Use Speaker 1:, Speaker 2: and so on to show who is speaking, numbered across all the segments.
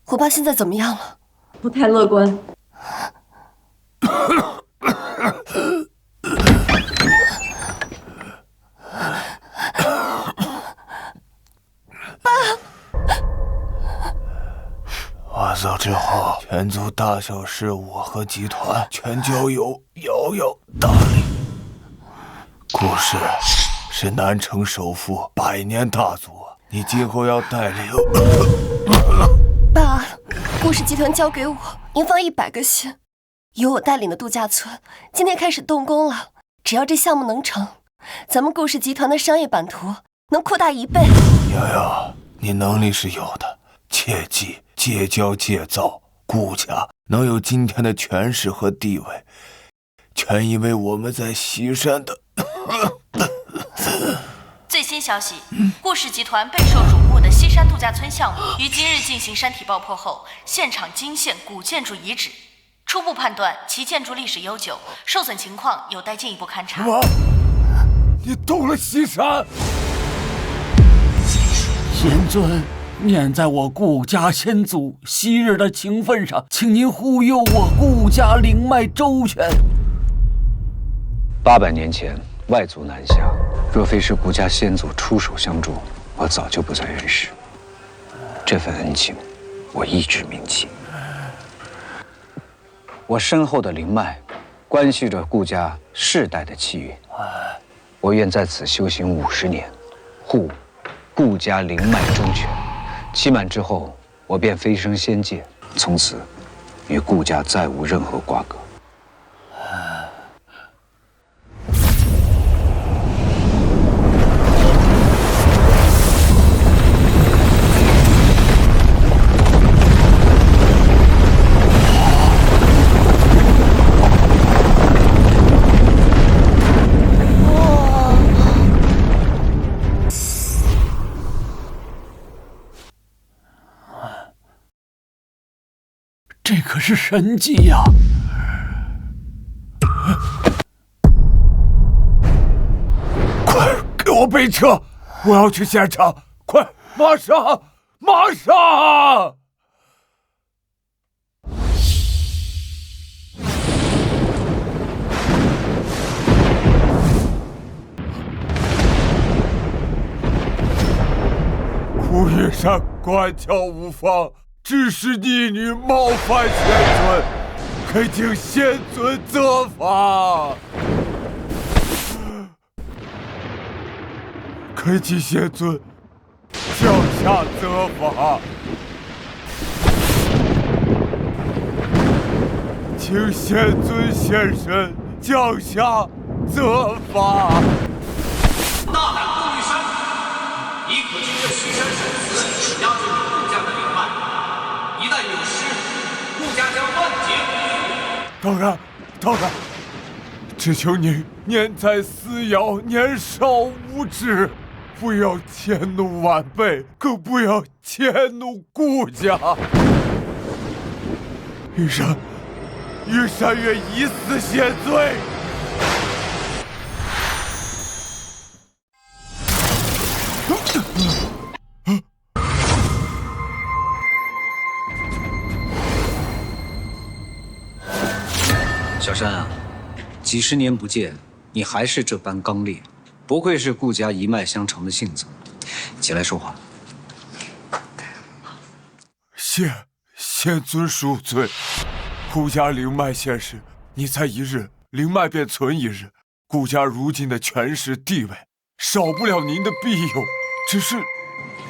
Speaker 1: 我爸现在怎么样了？
Speaker 2: 不太乐观。
Speaker 3: 我走之后，全族大小事务和集团全交由瑶瑶打理。顾氏是南城首富，100年大族，你今后要带领。
Speaker 1: 爸，顾氏集团交给我，您放100个心。由我带领的度假村今天开始动工了，只要这项目能成，咱们顾氏集团的商业版图能扩大1倍。
Speaker 3: 瑶瑶，你能力是有的，切记戒骄戒躁。顾家能有今天的权势和地位，全因为我们在西山的。
Speaker 4: 最新消息，顾氏集团备受瞩目的西山度假村项目于今日进行山体爆破后，现场惊现古建筑遗址，初步判断其建筑历史悠久，受损情况有待进一步勘查。
Speaker 3: 什么？你动了西山？
Speaker 5: 贤尊，念在我顾家先祖昔日的情分上，请您护佑我顾家灵脉周全。
Speaker 6: 800年前，外族南下，若非是顾家先祖出手相助，我早就不在人世。这份恩情，我一直铭记。我身后的灵脉，关系着顾家世代的气运。我愿在此修行50年，护顾家灵脉周全。期满之后，我便飞升仙界，从此与顾家再无任何瓜葛。
Speaker 5: 这可是神迹呀！
Speaker 3: 快给我备车，我要去现场！快，马上，马上！顾玉山官腔无方，只是逆女冒犯仙尊，恳请仙尊责罚。恳请仙尊降下责罚，请仙尊现身降下责罚。
Speaker 7: 大胆顾玉山，你可知这西山神祠压制你顾家的灵脉，一旦有失，顾家将万劫不复。
Speaker 3: 当然，只求你念在思瑶年少无知，不要迁怒晚辈，更不要迁怒顾家。玉山愿以死谢罪。
Speaker 6: 小山啊，几十年不见，你还是这般刚烈，不愧是顾家一脉相承的性子。起来说话。
Speaker 3: 仙尊恕罪。顾家灵脉现世，你才1日，灵脉便存1日。顾家如今的权势地位，少不了您的庇佑。只是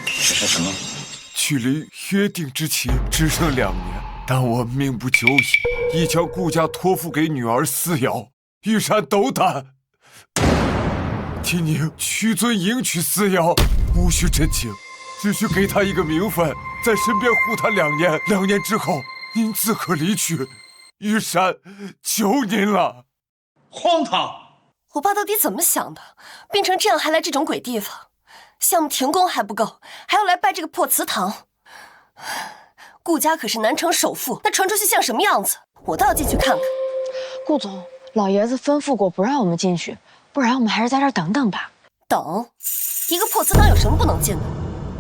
Speaker 6: 什么？
Speaker 3: 距离约定之期只剩2年，但我命不久矣，已将顾家托付给女儿思瑶。玉山斗胆，请您屈尊迎娶思瑶，无需真情，只需给她一个名分，在身边护她2年。2年之后，您自可离去。玉山，求您了！
Speaker 7: 荒唐！
Speaker 1: 我爸到底怎么想的？病成这样还来这种鬼地方？项目停工还不够，还要来拜这个破祠堂。顾家可是南城首富，那传出去像什么样子？我倒要进去看看。
Speaker 8: 顾总，老爷子吩咐过不让我们进去，不然我们还是在这儿等等吧。
Speaker 1: 等？一个破祠堂有什么不能进的？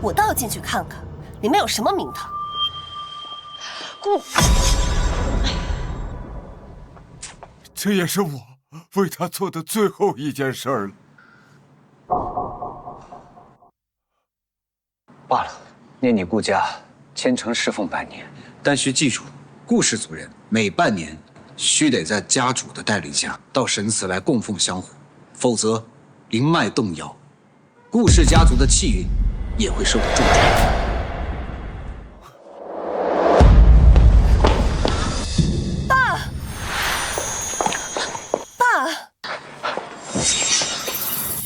Speaker 1: 我倒要进去看看，里面有什么名堂。
Speaker 3: 这也是我为他做的最后一件事儿了。
Speaker 6: 罢了，念你顾家虔诚侍奉半年，但需记住，顾氏族人每半年须得在家主的带领下到神祠来供奉香火，否则灵脉动摇，顾氏家族的气运也会受到重创。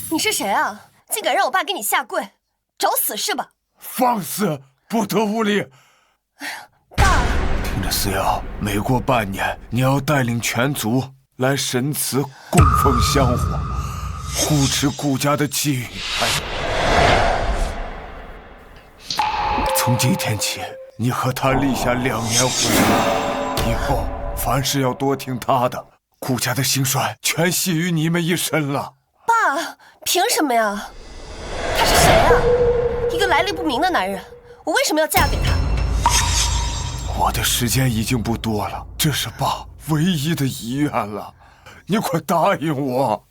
Speaker 1: 你是谁啊？竟敢让我爸给你下跪，找死是吧？
Speaker 3: 放肆，不得无礼！
Speaker 1: 爸，
Speaker 3: 听着，思瑶，每过半年，你要带领全族来神祠供奉香火，护持顾家的气运。从今天起，你和他立下2年婚约，以后凡事要多听他的。顾家的兴衰全系于你们一身了。
Speaker 1: 爸，凭什么呀？他是谁啊？一个来历不明的男人，我为什么要嫁给他？
Speaker 3: 我的时间已经不多了，这是爸唯一的遗愿了，你快答应我。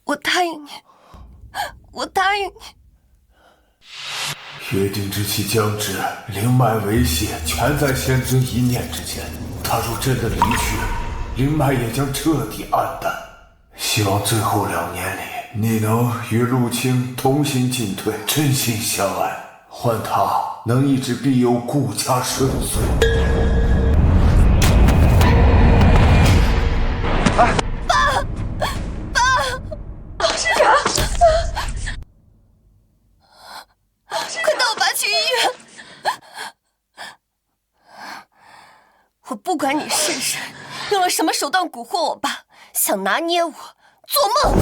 Speaker 1: 我答应你，我答应你。
Speaker 3: 约定之期将至，灵脉维系全在仙尊一念之间。他若真的离去，灵脉也将彻底暗淡。希望最后2年里，你能与陆青同心进退，真心相爱，换他能一直庇佑顾家顺遂。
Speaker 1: 快带我爸去医院！我不管你是谁，用了什么手段蛊惑我爸，想拿捏我，做梦！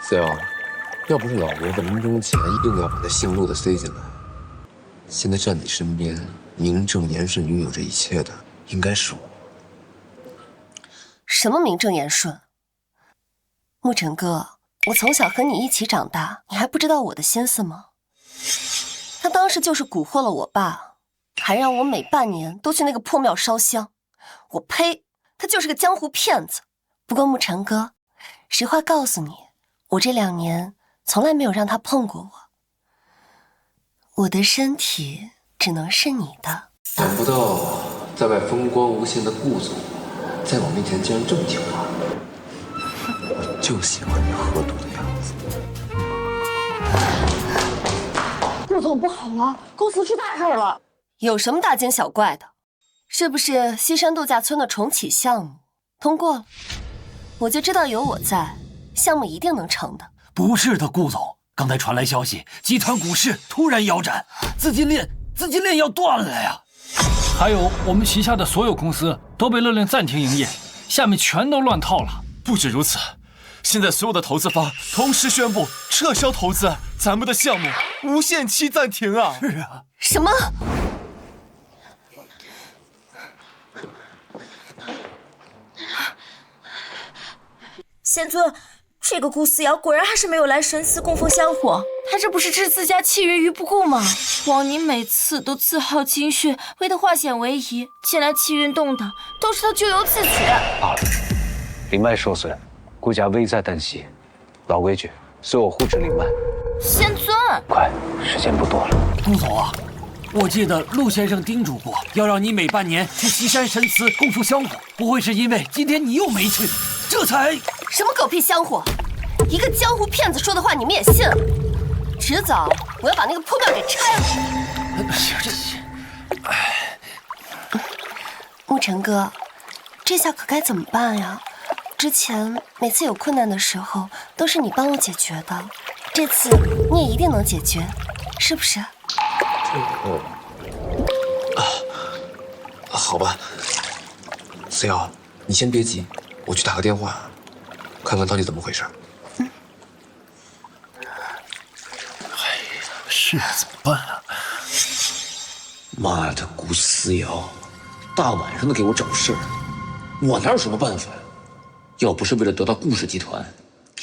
Speaker 2: 思瑶，要不是老爷子临终前硬要把他姓陆的塞进来，现在站你身边，名正言顺拥有这一切的，应该是我。
Speaker 1: 什么名正言顺？沐尘哥，我从小和你一起长大，你还不知道我的心思吗？他当时就是蛊惑了我爸，还让我每半年都去那个破庙烧香。我呸！他就是个江湖骗子。不过沐尘哥，实话告诉你，我这2年从来没有让他碰过我，我的身体只能是你的。
Speaker 2: 想不到在外风光无限的顾总，在我面前竟然这么听话。我就喜欢你喝毒的样子。
Speaker 8: 顾总不好了，公司出大事了。
Speaker 1: 有什么大惊小怪的？是不是西山度假村的重启项目通过了？我就知道有我在，项目一定能成的。
Speaker 5: 不是的，顾总，刚才传来消息，集团股市突然腰斩，资金链要断了呀！还有我们旗下的所有公司都被勒令暂停营业，下面全都乱套了。
Speaker 9: 不止如此，现在所有的投资方同时宣布撤销投资，咱们的项目无限期暂停啊！
Speaker 5: 是啊，
Speaker 1: 什么？
Speaker 10: 仙尊，这个顾思瑶果然还是没有来神祠供奉香火，他这不是置自家气运于不顾吗？枉你每次都自耗精血，为他化险为夷，近来气运动荡，都是他咎由自取。
Speaker 6: 罢了，灵脉受损，顾家危在旦夕。老规矩，随我护持灵脉。
Speaker 10: 仙尊，
Speaker 6: 快，时间不多了。
Speaker 5: 顾总啊，我记得陆先生叮嘱过，要让你每半年去西山神祠供奉香火，不会是因为今天你又没去，这才……
Speaker 1: 什么狗屁香火！一个江湖骗子说的话你们也信？迟早我要把那个破庙给拆了。沐尘哥，这下可该怎么办呀？之前每次有困难的时候都是你帮我解决的，这次你也一定能解决，是不是？
Speaker 2: 好吧，思瑶，你先别急，我去打个电话，看看到底怎么回事。
Speaker 5: 是怎么办啊？
Speaker 2: 妈的，顾思瑶，大晚上的给我找事儿，我哪有什么办法呀？要不是为了得到顾氏集团，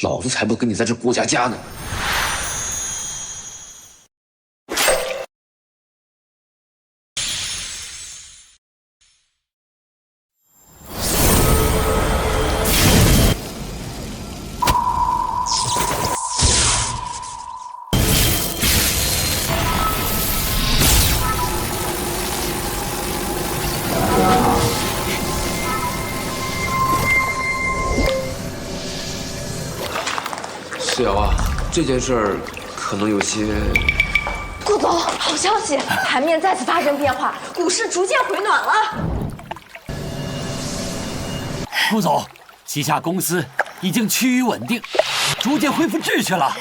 Speaker 2: 老子才不跟你在这过家家呢。思瑶啊，这件事儿可能有些……
Speaker 8: 顾总，好消息，盘面再次发生变化，股市逐渐回暖了。
Speaker 5: 顾总，旗下公司已经趋于稳定，逐渐恢复秩序了。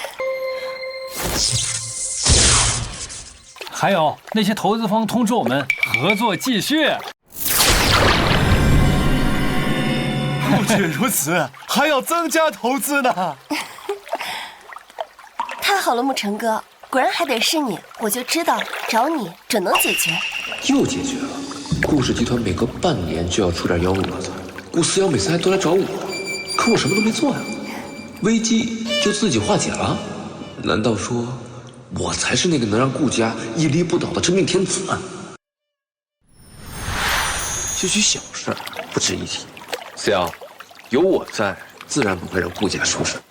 Speaker 5: 还有那些投资方通知我们合作继续。
Speaker 9: 不止如此，还要增加投资呢。
Speaker 1: 太好了，沐晨哥，果然还得是你，我就知道找你准能解决。
Speaker 2: 又解决了。顾氏集团每隔半年就要出点幺蛾子，顾思瑶每次还都来找我，可我什么都没做呀，危机就自己化解了？难道说我才是那个能让顾家屹立不倒的真命天子？区区小事不值一提。思瑶，有我在，自然不会让顾家出事。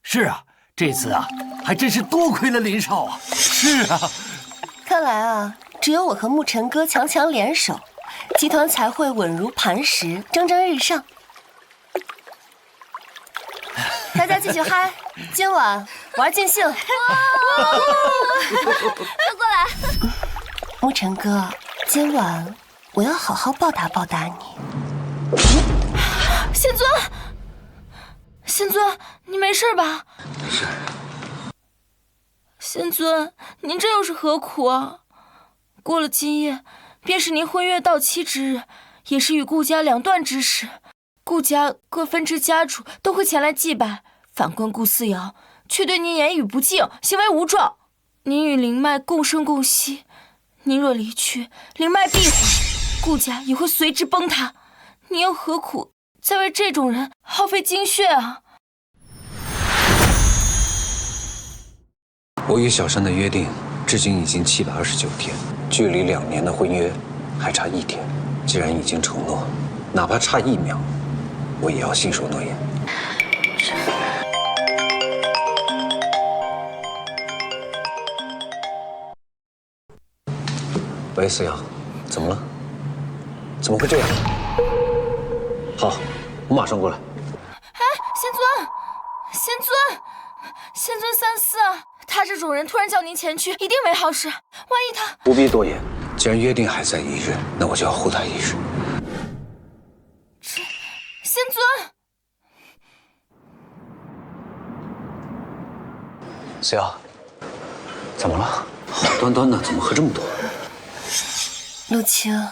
Speaker 5: 是啊，这次啊，还真是多亏了林少啊。是啊，
Speaker 1: 看来啊，只有我和沐晨哥强强联手，集团才会稳如磐石，蒸蒸日上。大家继续嗨，今晚玩尽兴。
Speaker 10: 快过来！
Speaker 1: 沐晨哥，今晚我要好好报答报答你。
Speaker 10: 仙尊，仙尊，你没事吧？
Speaker 6: 没事。
Speaker 10: 仙尊，您这又是何苦啊？过了今夜，便是您婚约到期之日，也是与顾家两断之时。顾家各分支家主都会前来祭拜，反观顾思瑶，却对您言语不敬，行为无状。您与灵脉共生共息，您若离去，灵脉必毁，顾家也会随之崩塌。您又何苦再为这种人耗费精血啊？
Speaker 6: 我与小山的约定，至今已经729天，距离2年的婚约还差1天。既然已经承诺，哪怕差1秒，我也要信守诺言。喂，思瑶，怎么了？怎么会这样？好，我马上过来。
Speaker 10: 哎，仙尊三思啊！他这种人突然叫您前去，一定没好事。万一他……
Speaker 6: 不必多言，既然约定还在1日，那我就要护他1日。
Speaker 10: 仙尊，
Speaker 6: 思瑶，怎么了？好端端的，怎么喝这么多？
Speaker 1: 陆青，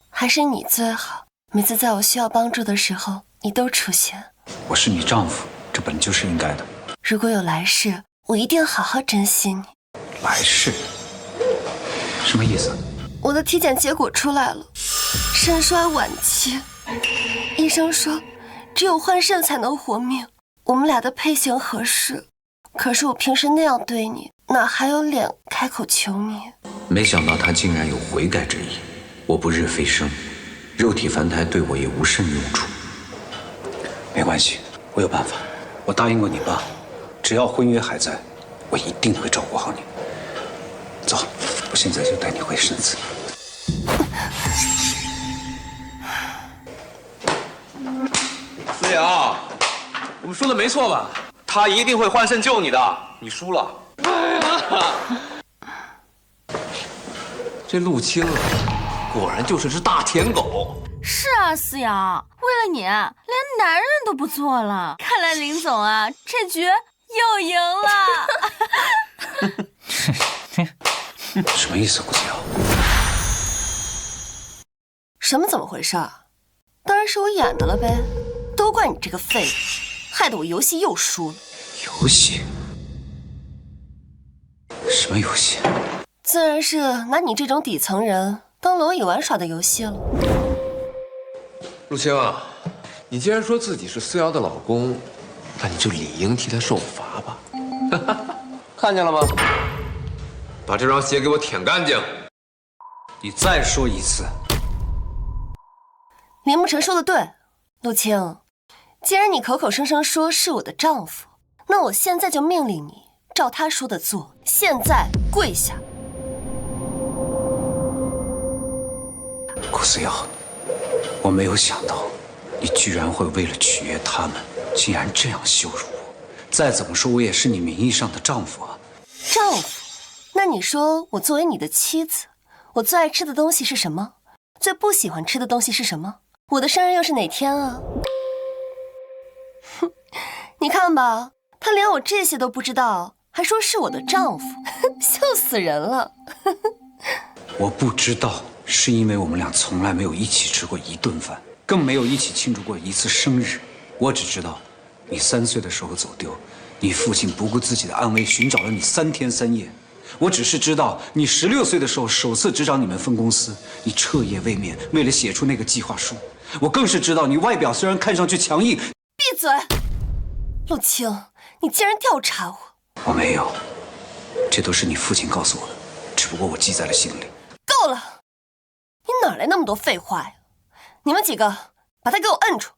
Speaker 1: 还是你最好。每次在我需要帮助的时候，你都出现。
Speaker 6: 我是你丈夫，这本就是应该的。
Speaker 1: 如果有来世，我一定好好珍惜你。
Speaker 6: 来世？什么意思？
Speaker 1: 我的体检结果出来了，肾衰晚期。医生说，只有换肾才能活命。我们俩的配型合适，可是我平时那样对你，哪还有脸开口求你？
Speaker 6: 没想到他竟然有悔改之意。我不日飞升，肉体凡胎对我也无甚用处。没关系，我有办法。我答应过你爸，只要婚约还在，我一定会照顾好你。走，我现在就带你回圣祠。
Speaker 9: 思瑶，我们说的没错吧？他一定会换肾救你的，你输了。
Speaker 2: 这陆青啊，果然就是只大舔狗。
Speaker 10: 是啊，思瑶，为了你，连男人都不做了。看来林总啊，这局又赢了。
Speaker 6: 什么意思，顾思瑶？
Speaker 1: 什么怎么回事？当然是我演的了呗，都怪你这个废物，害得我游戏又输了。
Speaker 6: 游戏？什么游戏？
Speaker 1: 自然是拿你这种底层人当蝼蚁玩耍的游戏了。
Speaker 2: 陆青啊，你既然说自己是思瑶的老公，那你就理应替她受罚吧。看见了吗？把这双鞋给我舔干净。
Speaker 6: 你再说一次。
Speaker 1: 林沐晨说的对，陆青，既然你口口声声说是我的丈夫，那我现在就命令你照他说的做，现在跪下。
Speaker 6: 顾思瑶，我没有想到你居然会为了取悦他们，竟然这样羞辱我。再怎么说，我也是你名义上的丈夫啊。
Speaker 1: 丈夫？那你说我作为你的妻子，我最爱吃的东西是什么？最不喜欢吃的东西是什么？我的生日又是哪天啊？哼，你看吧，他连我这些都不知道，还说是我的丈夫，笑死人了。
Speaker 6: 我不知道，是因为我们俩从来没有一起吃过一顿饭，更没有一起庆祝过一次生日。我只知道，你3岁的时候走丢，你父亲不顾自己的安危，寻找了你3天3夜。我只是知道，你16岁的时候首次执掌你们分公司，你彻夜未眠，为了写出那个计划书。我更是知道，你外表虽然看上去强硬，
Speaker 1: 闭嘴！陆青，你竟然调查我！
Speaker 6: 我没有，这都是你父亲告诉我的，只不过我记在了心里。
Speaker 1: 够了！你哪来那么多废话呀？你们几个把他给我摁住！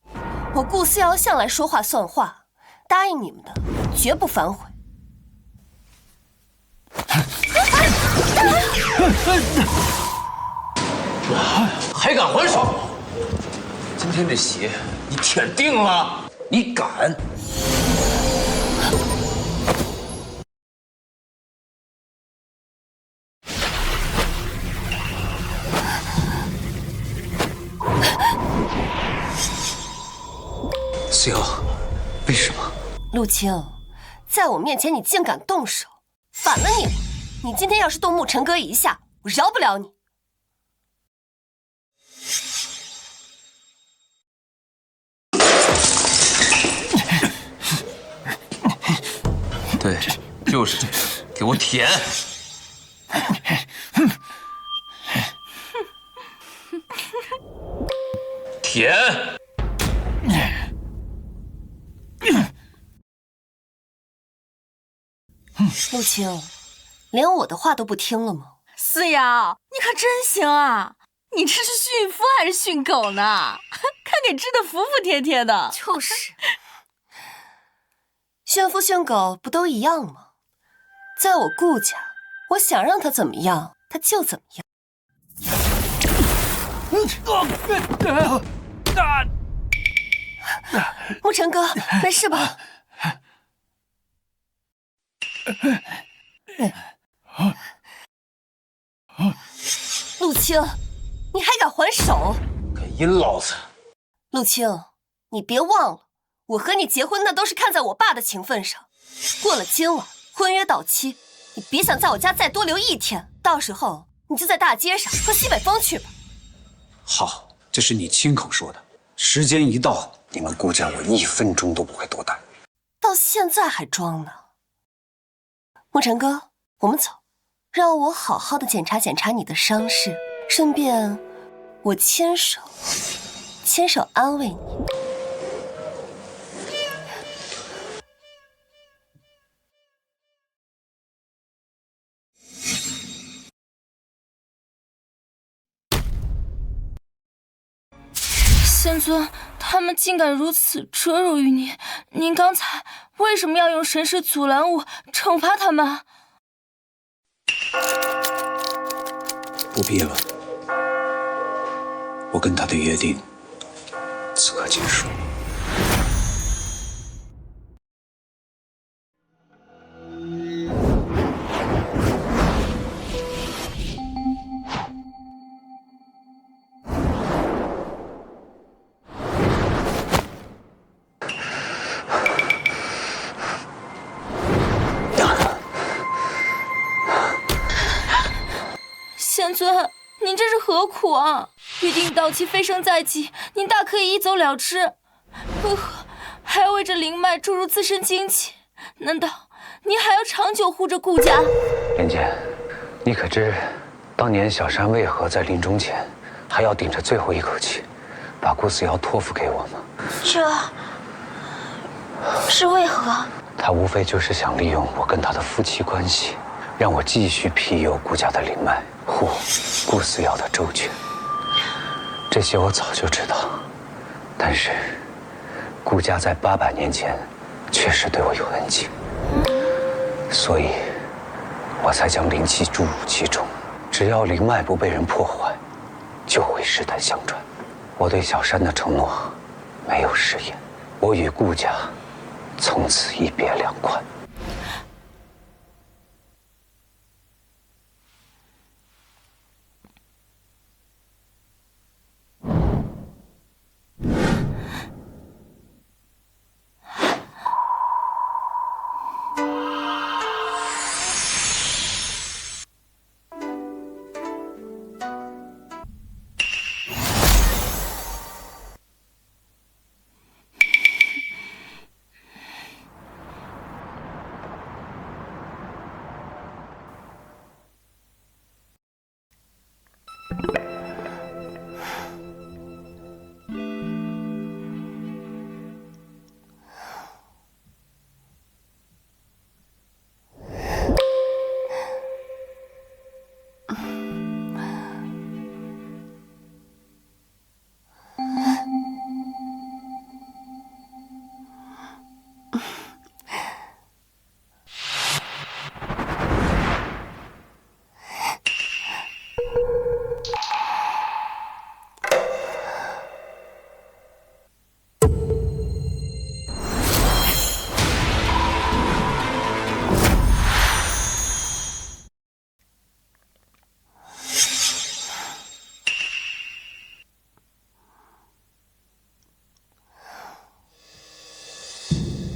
Speaker 1: 我顾思瑶向来说话算话，答应你们的绝不反悔。
Speaker 9: 还敢还手？今天这鞋你舔定了！
Speaker 6: 你敢？思瑶，为什么？
Speaker 1: 陆青，在我面前你竟敢动手，反了你了！你今天要是动沐尘哥一下，我饶不了你。
Speaker 9: 对，就是这个，给我舔！舔！
Speaker 1: 陆青，连我的话都不听了吗？
Speaker 10: 思瑶，你可真行啊！你这是驯夫还是训狗呢？看给治得服服帖帖的。
Speaker 1: 就是，驯夫训狗不都一样吗？在我顾家，我想让他怎么样，他就怎么样。沐尘哥，没事吧？陆青，你还敢还手？
Speaker 9: 敢阴老子！
Speaker 1: 陆青，你别忘了，我和你结婚那都是看在我爸的情分上。过了今晚，婚约到期，你别想在我家再多留1天，到时候你就在大街上喝西北风去吧。
Speaker 6: 好，这是你亲口说的。时间一到，你们顾家我1分钟都不会多待。
Speaker 1: 到现在还装呢。沐尘哥，我们走，让我好好的检查检查你的伤势，顺便我牵手安慰你。
Speaker 10: 仙尊，他们竟敢如此折辱于您，您刚才为什么要用神识阻拦我，惩罚他们？
Speaker 6: 不必了，我跟他的约定此刻结束。
Speaker 10: 仙尊，您这是何苦啊？预定到期飞升在即，您大可以一走了之，为何还要为这灵脉注入自身精气？难道您还要长久护着顾家？
Speaker 6: 莲姐，你可知当年小山为何在临终前还要顶着最后一口气，把顾思瑶托付给我吗？
Speaker 10: 这是为何？
Speaker 6: 他无非就是想利用我跟他的夫妻关系，让我继续庇佑顾家的灵脉，护顾思瑶的周全。这些我早就知道，但是顾家在800年前确实对我有恩情，所以我才将灵气注入其中。只要灵脉不被人破坏，就会世代相传。我对小山的承诺没有食言，我与顾家从此一别两宽。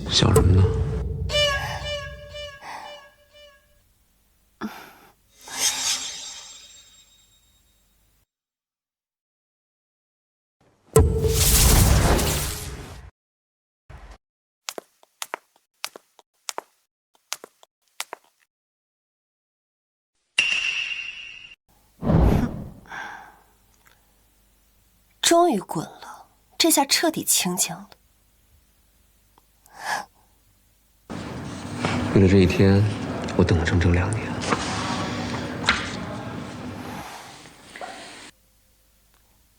Speaker 2: 想什么呢？
Speaker 1: 终于滚了，这下彻底清静了。
Speaker 2: 为了这一天，我等了整整2年。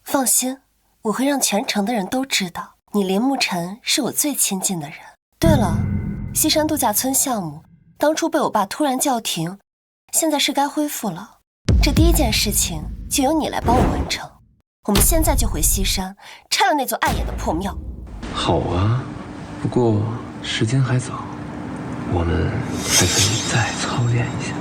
Speaker 1: 放心，我会让全城的人都知道，你林沐晨是我最亲近的人。对了，西山度假村项目当初被我爸突然叫停，现在是该恢复了。这第一件事情就由你来帮我完成。我们现在就回西山，拆了那座碍眼的破庙。
Speaker 2: 好啊，不过时间还早。我们还可以再操练一下。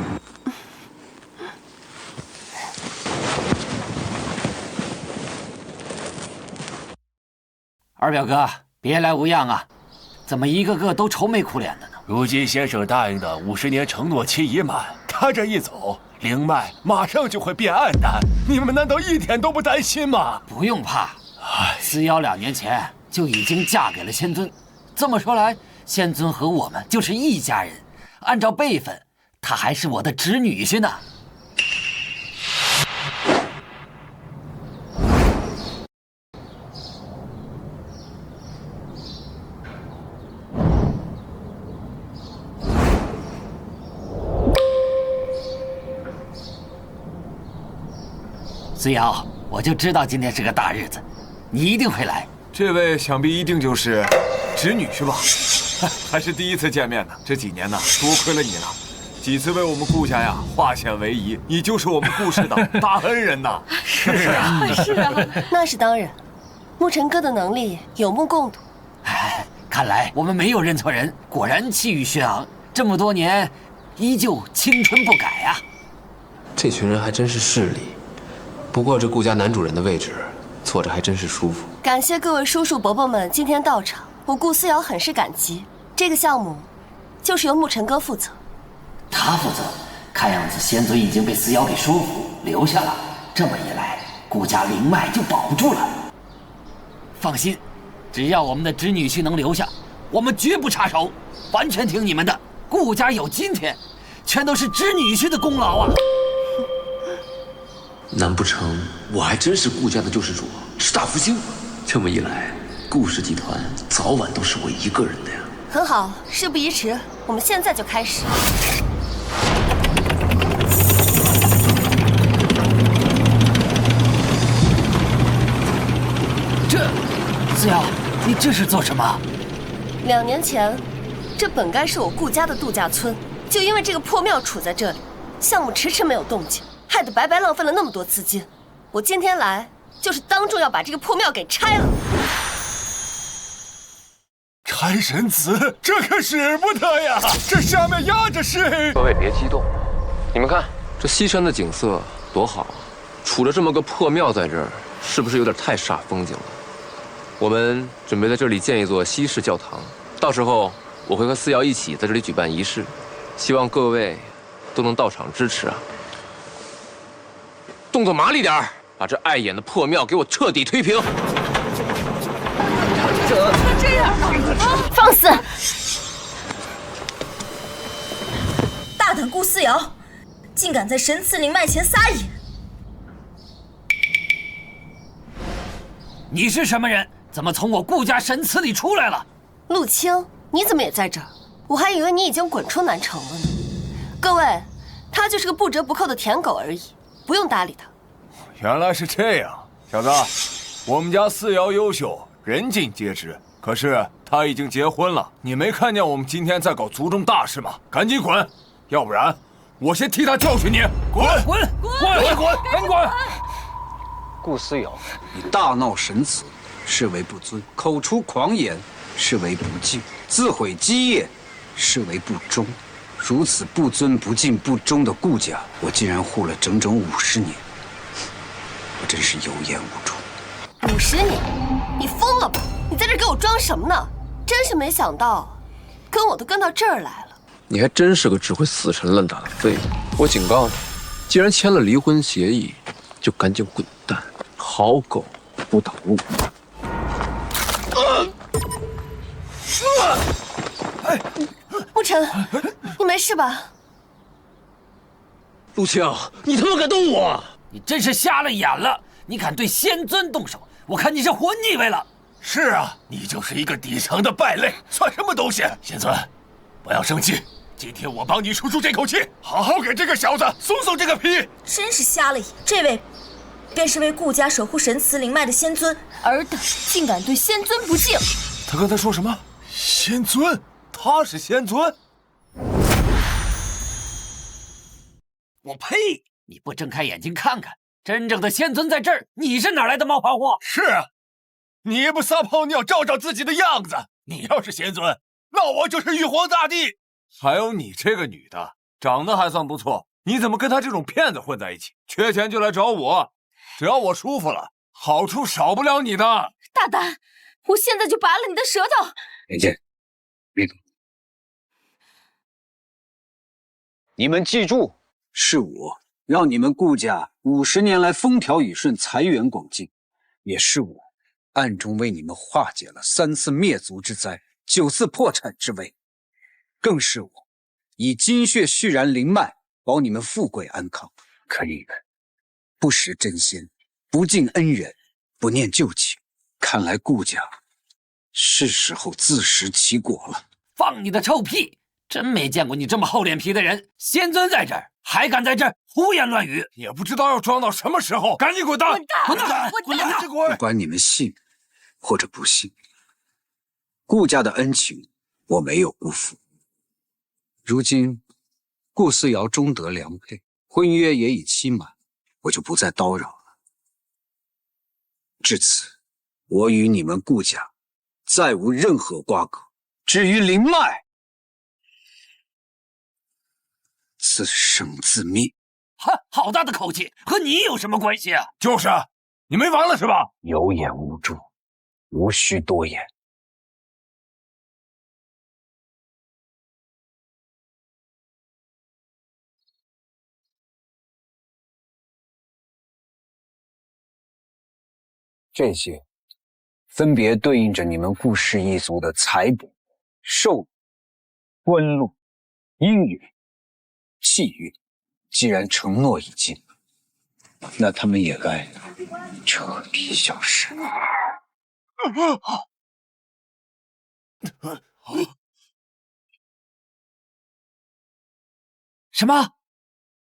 Speaker 5: 二表哥，别来无恙啊！怎么一个个都愁眉苦脸的呢？
Speaker 9: 如今先生答应的50年承诺期已满，他这一走，灵脉马上就会变暗淡。你们难道一点都不担心吗？
Speaker 5: 不用怕，思瑶2年前就已经嫁给了仙尊。这么说来，仙尊和我们就是一家人。按照辈分，她还是我的侄女婿呢。思瑶，我就知道今天是个大日子，你一定会来。
Speaker 3: 这位想必一定就是侄女婿吧？还是第一次见面呢。这几年呢，多亏了你了，几次为我们顾家呀化险为夷，你就是我们顾氏的大恩人呐。
Speaker 1: 是啊，是啊，那是当然。沐晨哥的能力有目共睹。
Speaker 5: 看来我们没有认错人，果然气宇轩昂，这么多年依旧青春不改啊。
Speaker 2: 这群人还真是势利，不过这顾家男主人的位置坐着还真是舒服。
Speaker 1: 感谢各位叔叔伯伯们今天到场。我顾思瑶很是感激，这个项目就是由沐晨哥负责。
Speaker 5: 他负责？看样子仙尊已经被思瑶给说服留下了。这么一来，顾家灵脉就保住了。放心，只要我们的织女婿能留下，我们绝不插手，完全听你们的。顾家有今天，全都是织女婿的功劳啊！
Speaker 2: 难不成我还真是顾家的救世主，是大福星？这么一来，顾氏集团早晚都是我一个人的呀。
Speaker 1: 很好，事不宜迟，我们现在就开始。
Speaker 5: 思瑶，你这是做什么
Speaker 1: 2年前，这本该是我顾家的度假村，就因为这个破庙处在这里，项目迟迟没有动静，害得白白浪费了那么多资金。我今天来，就是当众要把这个破庙给拆了。
Speaker 3: 拆神祠，这可使不得呀！这下面压着谁？
Speaker 2: 各位别激动，你们看这西山的景色多好啊！杵着这么个破庙在这儿，是不是有点太煞风景了？我们准备在这里建一座西式教堂，到时候我会和思瑶一起在这里举办仪式，希望各位都能到场支持啊！动作麻利点儿，把这碍眼的破庙给我彻底推平！
Speaker 10: 这样放肆！大胆顾思瑶，竟敢在神祠灵脉前撒野！
Speaker 5: 你是什么人？怎么从我顾家神祠里出来了？
Speaker 1: 陆青，你怎么也在这儿？我还以为你已经滚出南城了呢。各位，他就是个不折不扣的舔狗而已，不用搭理他。
Speaker 3: 原来是这样，小子，我们家思瑶优秀，人尽皆知。可是她已经结婚了，你没看见我们今天在搞族中大事吗？赶紧滚，要不然我先替她教训你！滚！
Speaker 5: 滚！赶紧滚！
Speaker 6: 顾思瑶，你大闹神祠，视为不尊；口出狂言，视为不敬；自毁基业，视为不忠。如此不尊、不敬、不忠的顾家，我竟然护了整整50年，我真是有眼无珠。
Speaker 1: 50年？你疯了吧？你在这给我装什么呢？真是没想到，跟我都跟到这儿来了。
Speaker 2: 你还真是个只会死缠烂打的废物！我警告你，既然签了离婚协议，就赶紧滚蛋！好狗不挡路。
Speaker 1: 沐晨，你没事吧？
Speaker 2: 陆青，你他妈敢动我！
Speaker 5: 你真是瞎了眼了！你敢对仙尊动手，我看你是活腻歪了。
Speaker 9: 是啊，你就是一个底层的败类，算什么东西？仙尊，不要生气，今天我帮你出出这口气，好好给这个小子松松这个皮。
Speaker 10: 真是瞎了眼！这位便是为顾家守护神祠灵脉的仙尊，尔等竟敢对仙尊不敬！
Speaker 3: 他刚才说什么？仙尊？他是仙尊？
Speaker 5: 我呸！你不睁开眼睛看看，真正的仙尊在这儿，你是哪来的冒牌货？
Speaker 9: 是啊，你不撒泡尿照照自己的样子？你要是仙尊，那我就是玉皇大帝。
Speaker 3: 还有你这个女的，长得还算不错，你怎么跟他这种骗子混在一起？缺钱就来找我，只要我舒服了，好处少不了你的。
Speaker 10: 大胆！我现在就拔了你的舌头！
Speaker 6: 连剑，别动！你们记住，是我让你们顾家50年来风调雨顺、财源广进，也是我暗中为你们化解了3次灭族之灾、9次破产之危，更是我以金血续燃灵脉，保你们富贵安康。可你们不识真仙，不敬恩人，不念旧情，看来顾家是时候自食其果了。
Speaker 5: 放你的臭屁！真没见过你这么厚脸皮的人！仙尊在这儿，还敢在这儿胡言乱语，
Speaker 3: 也不知道要装到什么时候！赶紧滚蛋！
Speaker 5: 滚蛋！
Speaker 3: 滚蛋！
Speaker 6: 不管你们信或者不信，顾家的恩情我没有辜负。如今顾思瑶终得良配，婚约也已期满，我就不再叨扰了。至此，我与你们顾家再无任何瓜葛。至于灵脉，自生自灭。
Speaker 5: 好大的口气，和你有什么关系啊？
Speaker 3: 就是，你没完了是吧？
Speaker 6: 有眼无珠，无需多言。这些分别对应着你们顾氏一族的财帛、寿禄、官禄、姻缘、契约。既然承诺已尽，那他们也该彻底消失。
Speaker 5: 什么？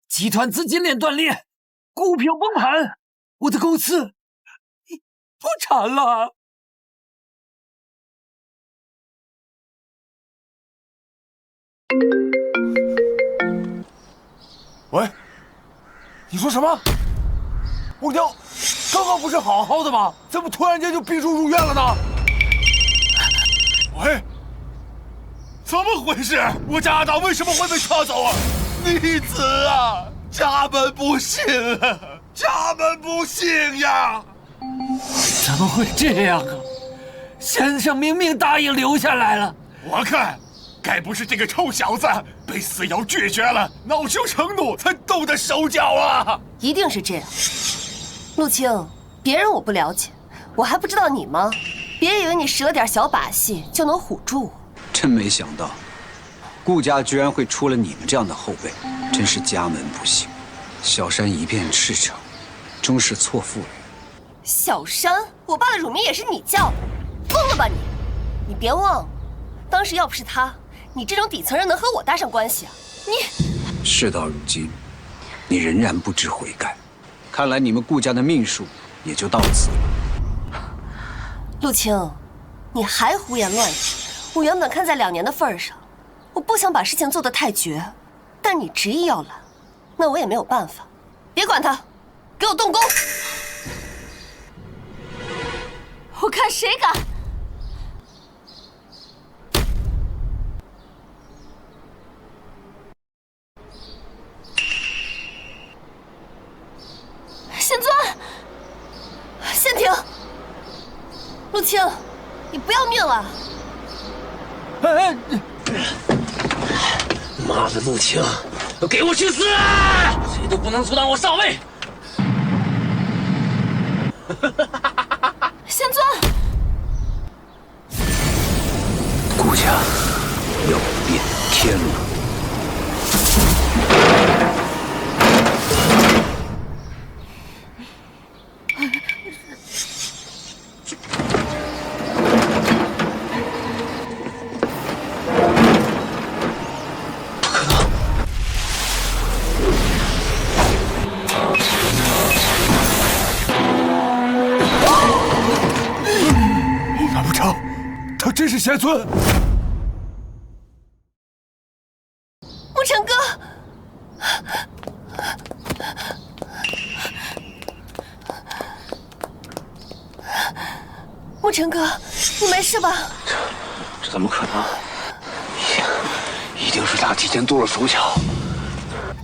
Speaker 5: 集团资金链断裂，股票崩盘，我的公司破产了。
Speaker 3: 喂，你说什么？我娘刚刚不是好好的吗？怎么突然间就病重入院了呢？喂，怎么回事？我家阿达为什么会被抓走啊？逆子啊！家门不幸啊！家门不幸呀！
Speaker 5: 怎么会这样啊？先生明明答应留下来了。
Speaker 3: 我看，该不是这个臭小子被四瑶拒绝了，恼羞成怒才动的手脚啊！
Speaker 1: 一定是这样。陆青，别人我不了解，我还不知道你吗？别以为你使了点小把戏就能唬住我。
Speaker 6: 真没想到，顾家居然会出了你们这样的后辈，真是家门不幸。小山一变赤诚，终是错付了。
Speaker 1: 小山，我爸的乳名也是你叫的，疯了吧你？你别忘了，当时要不是他，你这种底层人能和我搭上关系啊？你
Speaker 6: 事到如今，你仍然不知悔改，看来你们顾家的命数也就到此了。
Speaker 1: 陆青，你还胡言乱语。我原本看在2年的份上，我不想把事情做得太绝，但你执意要拦，那我也没有办法。别管他，给我动工！
Speaker 10: 我看谁敢！
Speaker 1: 仙尊，仙庭，陆青，你不要命了！
Speaker 5: 哎，
Speaker 9: 妈的，陆青，给我去死！谁都不能阻挡我上位！
Speaker 10: 仙尊，
Speaker 6: 顾家要变天了。
Speaker 3: 真是仙尊！
Speaker 1: 沐尘哥，沐尘哥，你没事吧？
Speaker 9: 这怎么可能？一定是他提前动了手脚，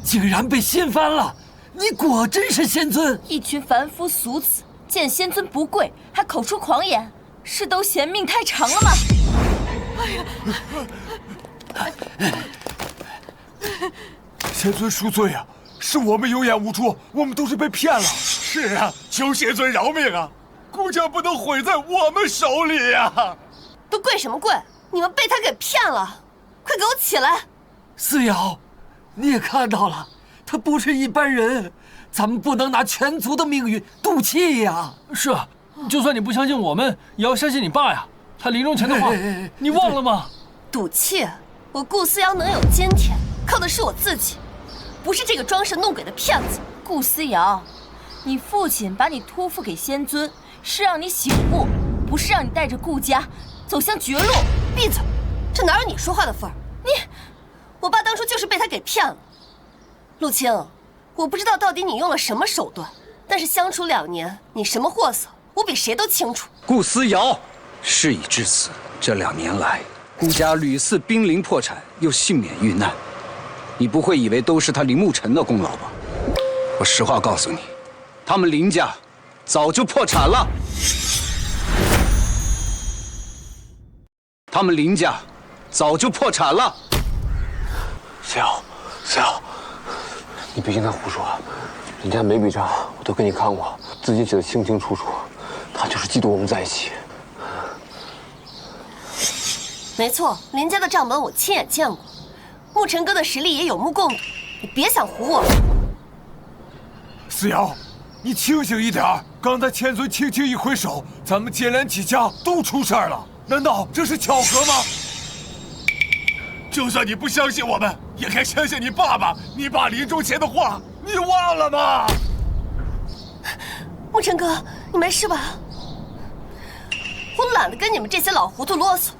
Speaker 5: 竟然被掀翻了！你果真是仙尊！
Speaker 10: 一群凡夫俗子见仙尊不贵，还口出狂言。是都嫌命太长了吗？
Speaker 3: 哎呀！仙尊恕罪啊！是我们有眼无珠，我们都是被骗了。是啊，求仙尊饶命啊！顾家不能毁在我们手里啊！
Speaker 1: 都跪什么跪？你们被他给骗了！快给我起来！
Speaker 5: 四瑶，你也看到了，他不是一般人，咱们不能拿全族的命运赌气呀！
Speaker 11: 是啊。就算你不相信我们，也要相信你爸呀！他临终前的话，你忘了吗？
Speaker 1: 赌气！我顾思瑶能有今天，靠的是我自己，不是这个装神弄鬼的骗子。
Speaker 10: 顾思瑶，你父亲把你托付给仙尊，是让你醒悟，不是让你带着顾家走向绝路。
Speaker 1: 闭嘴！这哪有你说话的份儿？我爸当初就是被他给骗了。陆青，我不知道到底你用了什么手段，但是相处2年，你什么货色？我比谁都清楚。
Speaker 6: 顾思瑶，事已至此，这2年来，顾家屡次濒临破产，又幸免遇难，你不会以为都是他林沐尘的功劳吧？我实话告诉你，他们林家早就破产了。他们林家早就破产了。
Speaker 9: 思瑶，你别听他胡说，人家每笔账我都给你看过，自己写的清清楚楚。他
Speaker 6: 他就是嫉妒我们在一起。
Speaker 1: 没错，林家的账本我亲眼见过，沐尘哥的实力也有目共睹，你别想唬我。
Speaker 3: 思瑶，你清醒一点！刚才千尊轻轻一挥手，咱们接连几家都出事儿了，难道这是巧合吗？
Speaker 9: 就算你不相信我们，也该相信你爸爸。你爸临终前的话，你忘了吗？
Speaker 1: 沐尘哥，你没事吧？我懒得跟你们这些老糊涂啰嗦。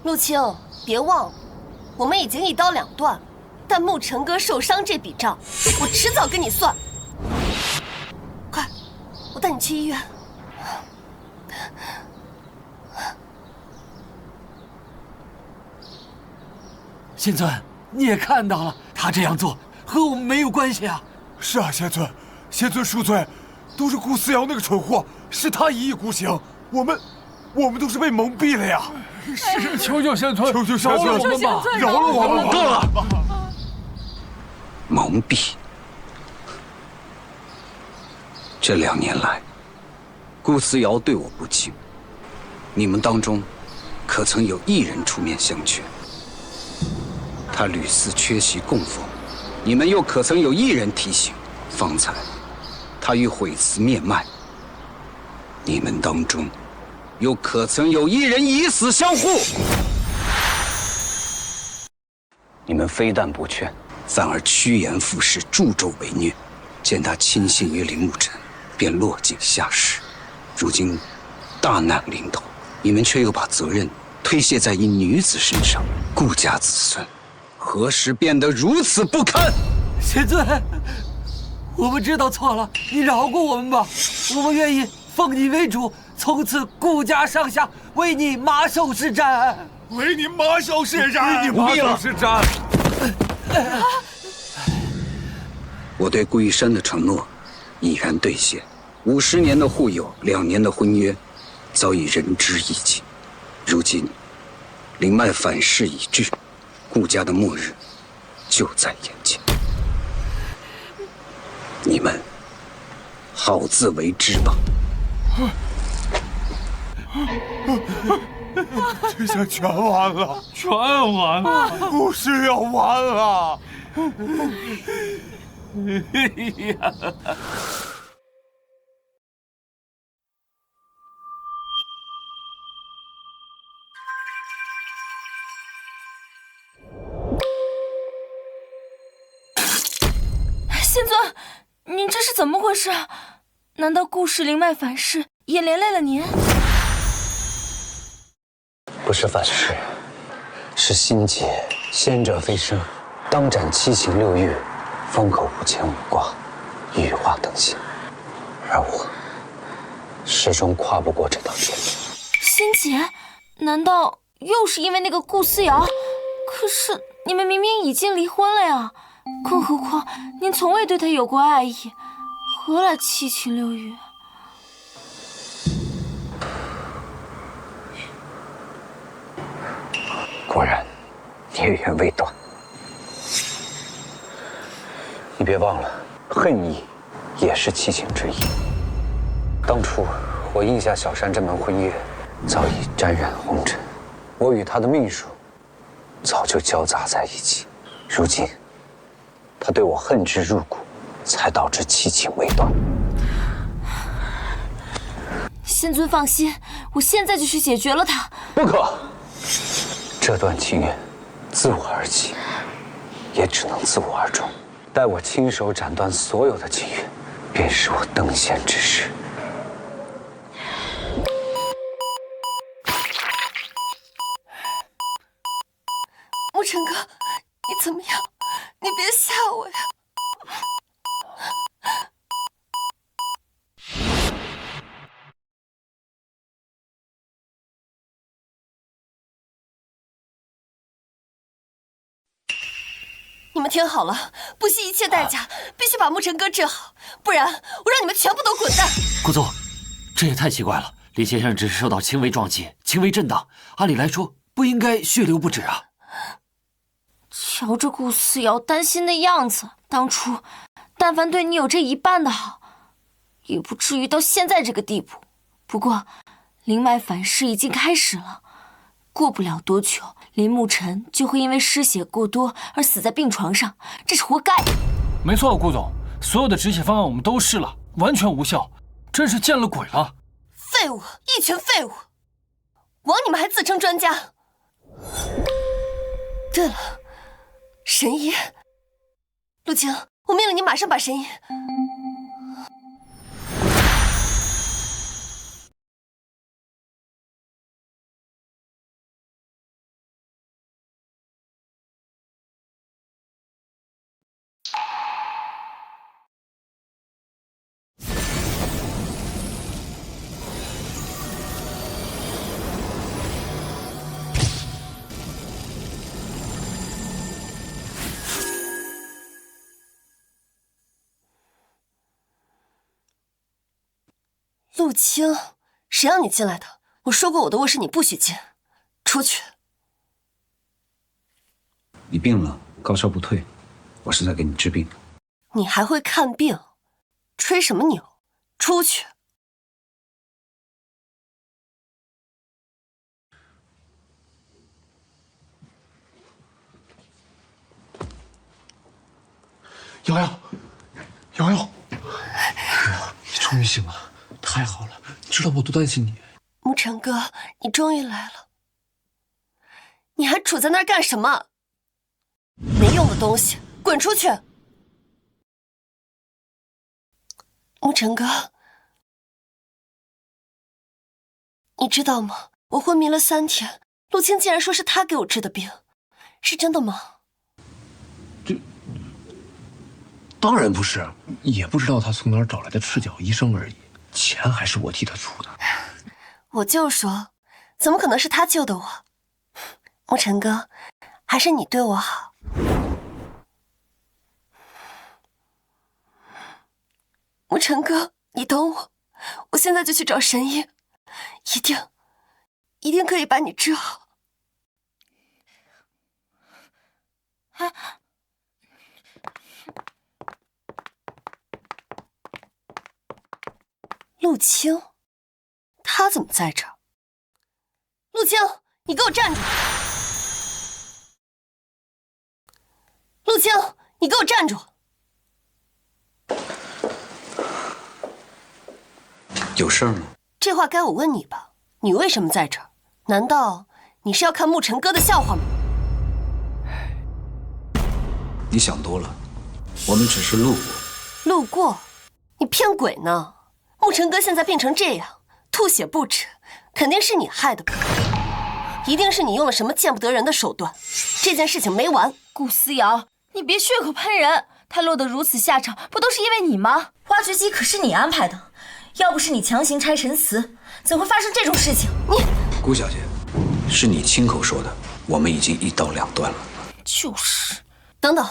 Speaker 1: 陆青，别忘了，我们已经一刀两断，但沐尘哥受伤这笔账，我迟早跟你算。快，我带你去医院。
Speaker 5: 仙尊，你也看到了，他这样做和我们没有关系啊。
Speaker 3: 是啊，仙尊，仙尊恕罪，都是顾思瑶那个蠢货，是他一意孤行，我们都是被蒙蔽了呀！
Speaker 11: 是，求求仙尊，
Speaker 3: 求求仙尊，
Speaker 11: 饶了我们吧，
Speaker 3: 饶了我们吧！
Speaker 6: 够了！蒙蔽。这2年来，顾思瑶对我不敬，你们当中可曾有一人出面相劝？他屡次缺席供奉，你们又可曾有一人提醒？方才他与毁慈灭脉，你们当中又可曾有一人以死相护？你们非但不劝，反而趋炎附势，助纣为虐。见他亲信于林沐尘，便落井下石。如今大难临头，你们却又把责任推卸在一女子身上，顾家子孙何时变得如此不堪？
Speaker 5: 仙尊，我们知道错了，你饶过我们吧，我们愿意奉你为主，从此顾家上下为你马首是瞻，
Speaker 9: 为你马首是瞻，
Speaker 3: 为你马首是瞻。
Speaker 6: 我对顾一山的承诺已然兑现，50年的护友，2年的婚约，早已仁至义尽。如今灵脉反噬已至，顾家的末日就在眼前。你们好自为之吧。
Speaker 3: 这下全完了，
Speaker 11: 全完了，
Speaker 3: 故事要完了。
Speaker 10: 仙尊，您这是怎么回事？难道顾氏灵脉反噬也连累了您？
Speaker 6: 不是反噬，是心结。先者飞升，当斩7情6欲，方可5牵5挂，羽化登仙。而我始终跨不过这道天命。
Speaker 10: 心结？难道又是因为那个顾思瑶？可是你们明明已经离婚了呀！更何况您从未对他有过爱意，何来7情6欲？
Speaker 6: 果然，孽缘未断。你别忘了，恨意也是7情之一。当初我应下小山这门婚约，早已沾染红尘，我与他的命数早就交杂在一起。如今，他对我恨之入骨，才导致7情未断。
Speaker 10: 仙尊放心，我现在就去解决了他。
Speaker 6: 不可，这段情缘自我而起，也只能自我而终。待我亲手斩断所有的情缘，便是我登仙之时。
Speaker 1: 沐尘哥，你怎么样？你别吓我呀！你们听好了，不惜一切代价，必须把沐尘哥治好，不然我让你们全部都滚蛋！
Speaker 5: 顾总，这也太奇怪了。李先生只是受到轻微撞击，轻微震荡，按理来说不应该血流不止啊。
Speaker 10: 瞧着顾思瑶担心的样子，当初但凡对你有这一半的好，也不至于到现在这个地步。不过，灵脉反噬已经开始了，过不了多久，林沐晨就会因为失血过多而死在病床上，这是活该。
Speaker 11: 没错，顾总，所有的止血方案我们都试了，完全无效，真是见了鬼了。
Speaker 1: 废物，一群废物！枉你们还自称专家。对了，神医，陆青，我命令你马上把神医。陆青，谁让你进来的？我说过我的卧室你不许进，出去。
Speaker 6: 你病了，高烧不退，我是在给你治病。
Speaker 1: 你还会看病？吹什么牛？出去！
Speaker 2: 瑶瑶，瑶瑶，你终于醒了。太好了，你知道我多担心你。
Speaker 1: 沐晨哥，你终于来了。你还杵在那儿干什么？没用的东西，滚出去！沐晨哥，你知道吗？我昏迷了3天，陆青竟然说是他给我治的病，是真的吗？
Speaker 2: 当然不是，也不知道他从哪儿找来的赤脚医生而已。钱还是我替他出的。
Speaker 1: 我就说，怎么可能是他救的我？沐晨哥，还是你对我好。沐晨哥，你等我，我现在就去找神医，一定可以把你治好。
Speaker 10: 哎，
Speaker 1: 陆青，他怎么在这儿？陆青，你给我站住！陆青，你给我站住！
Speaker 6: 有事吗？
Speaker 1: 这话该我问你吧？你为什么在这儿？难道你是要看沐晨哥的笑话吗？
Speaker 6: 你想多了，我们只是路过。
Speaker 1: 路过？你骗鬼呢！沐晨哥现在变成这样，吐血不止，肯定是你害的吧？一定是你用了什么见不得人的手段，这件事情没完。
Speaker 10: 顾思瑶，你别血口喷人，他落得如此下场，不都是因为你吗？挖掘机可是你安排的，要不是你强行拆陈词，怎会发生这种事情？你，
Speaker 6: 顾小姐，是你亲口说的，我们已经一刀两断了。
Speaker 10: 就是。
Speaker 1: 等等，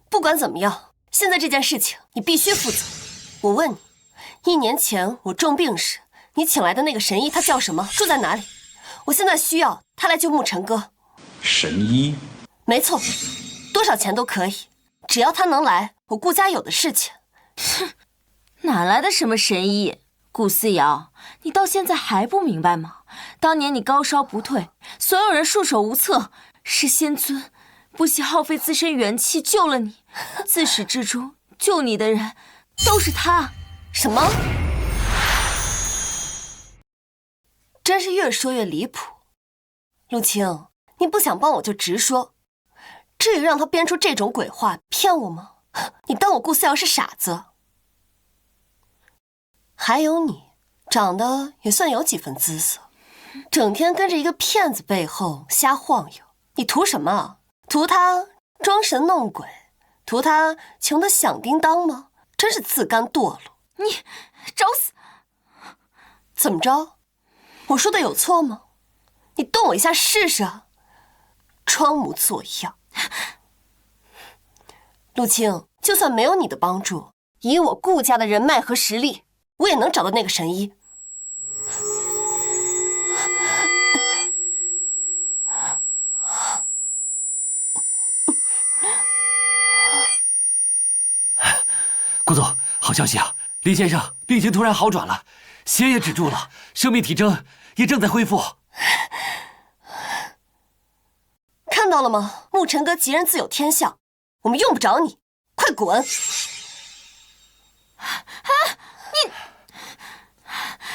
Speaker 1: 不管怎么样，现在这件事情你必须负责。我问你，1年前我重病时，你请来的那个神医他叫什么？住在哪里？我现在需要他来救沐晨哥。
Speaker 6: 神医？
Speaker 1: 没错，多少钱都可以，只要他能来，我顾家有的是钱。
Speaker 10: 哼，哪来的什么神医？顾思瑶，你到现在还不明白吗？当年你高烧不退，所有人束手无策，是仙尊不惜耗费自身元气救了你，自始至终救你的人都是他。
Speaker 1: 什么？真是越说越离谱。陆青，你不想帮我就直说，至于让他编出这种鬼话骗我吗？你当我顾思瑶是傻子？还有你，长得也算有几分姿色，整天跟着一个骗子背后瞎晃悠，你图什么？图他装神弄鬼，图他穷得响叮当吗？真是自甘堕落！
Speaker 10: 你找死！
Speaker 1: 怎么着？我说的有错吗？你动我一下试试啊！装模作样。陆青，就算没有你的帮助，以我顾家的人脉和实力，我也能找到那个神医。
Speaker 5: 顾总，好消息啊！李先生病情突然好转了，血也止住了，生命体征也正在恢复。
Speaker 1: 看到了吗？沐尘哥吉人自有天相，我们用不着你，快滚！
Speaker 10: 你，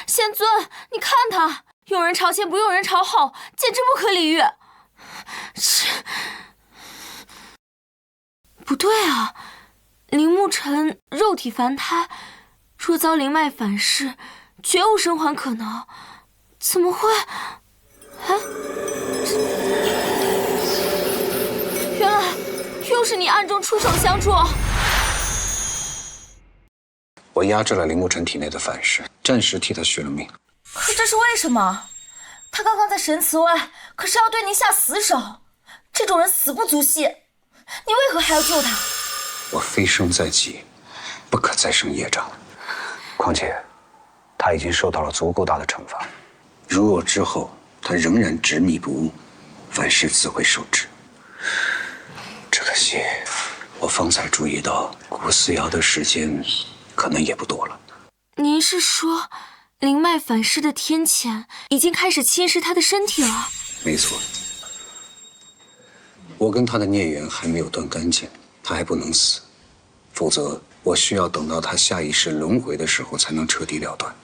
Speaker 10: 仙尊，你看他用人朝前不用人朝后，简直不可理喻。不对啊，林沐尘肉体凡胎，若遭灵脉反噬，绝无生还可能，怎么会？原来又是你暗中出手相助。
Speaker 6: 我压制了林沐尘体内的反噬，暂时替他续了命。
Speaker 10: 可这是为什么？他刚刚在神祠外可是要对您下死手，这种人死不足惜，你为何还要救他？
Speaker 6: 我飞升在即，不可再生业障。况且他已经受到了足够大的惩罚，如若之后他仍然执迷不悟，反噬自会受制。只可惜我方才注意到顾思瑶的时间可能也不多了。
Speaker 10: 您是说灵脉反噬的天谴已经开始侵蚀他的身体了？
Speaker 6: 没错，我跟他的孽缘还没有断干净，他还不能死，否则我需要等到他下一世轮回的时候才能彻底了断。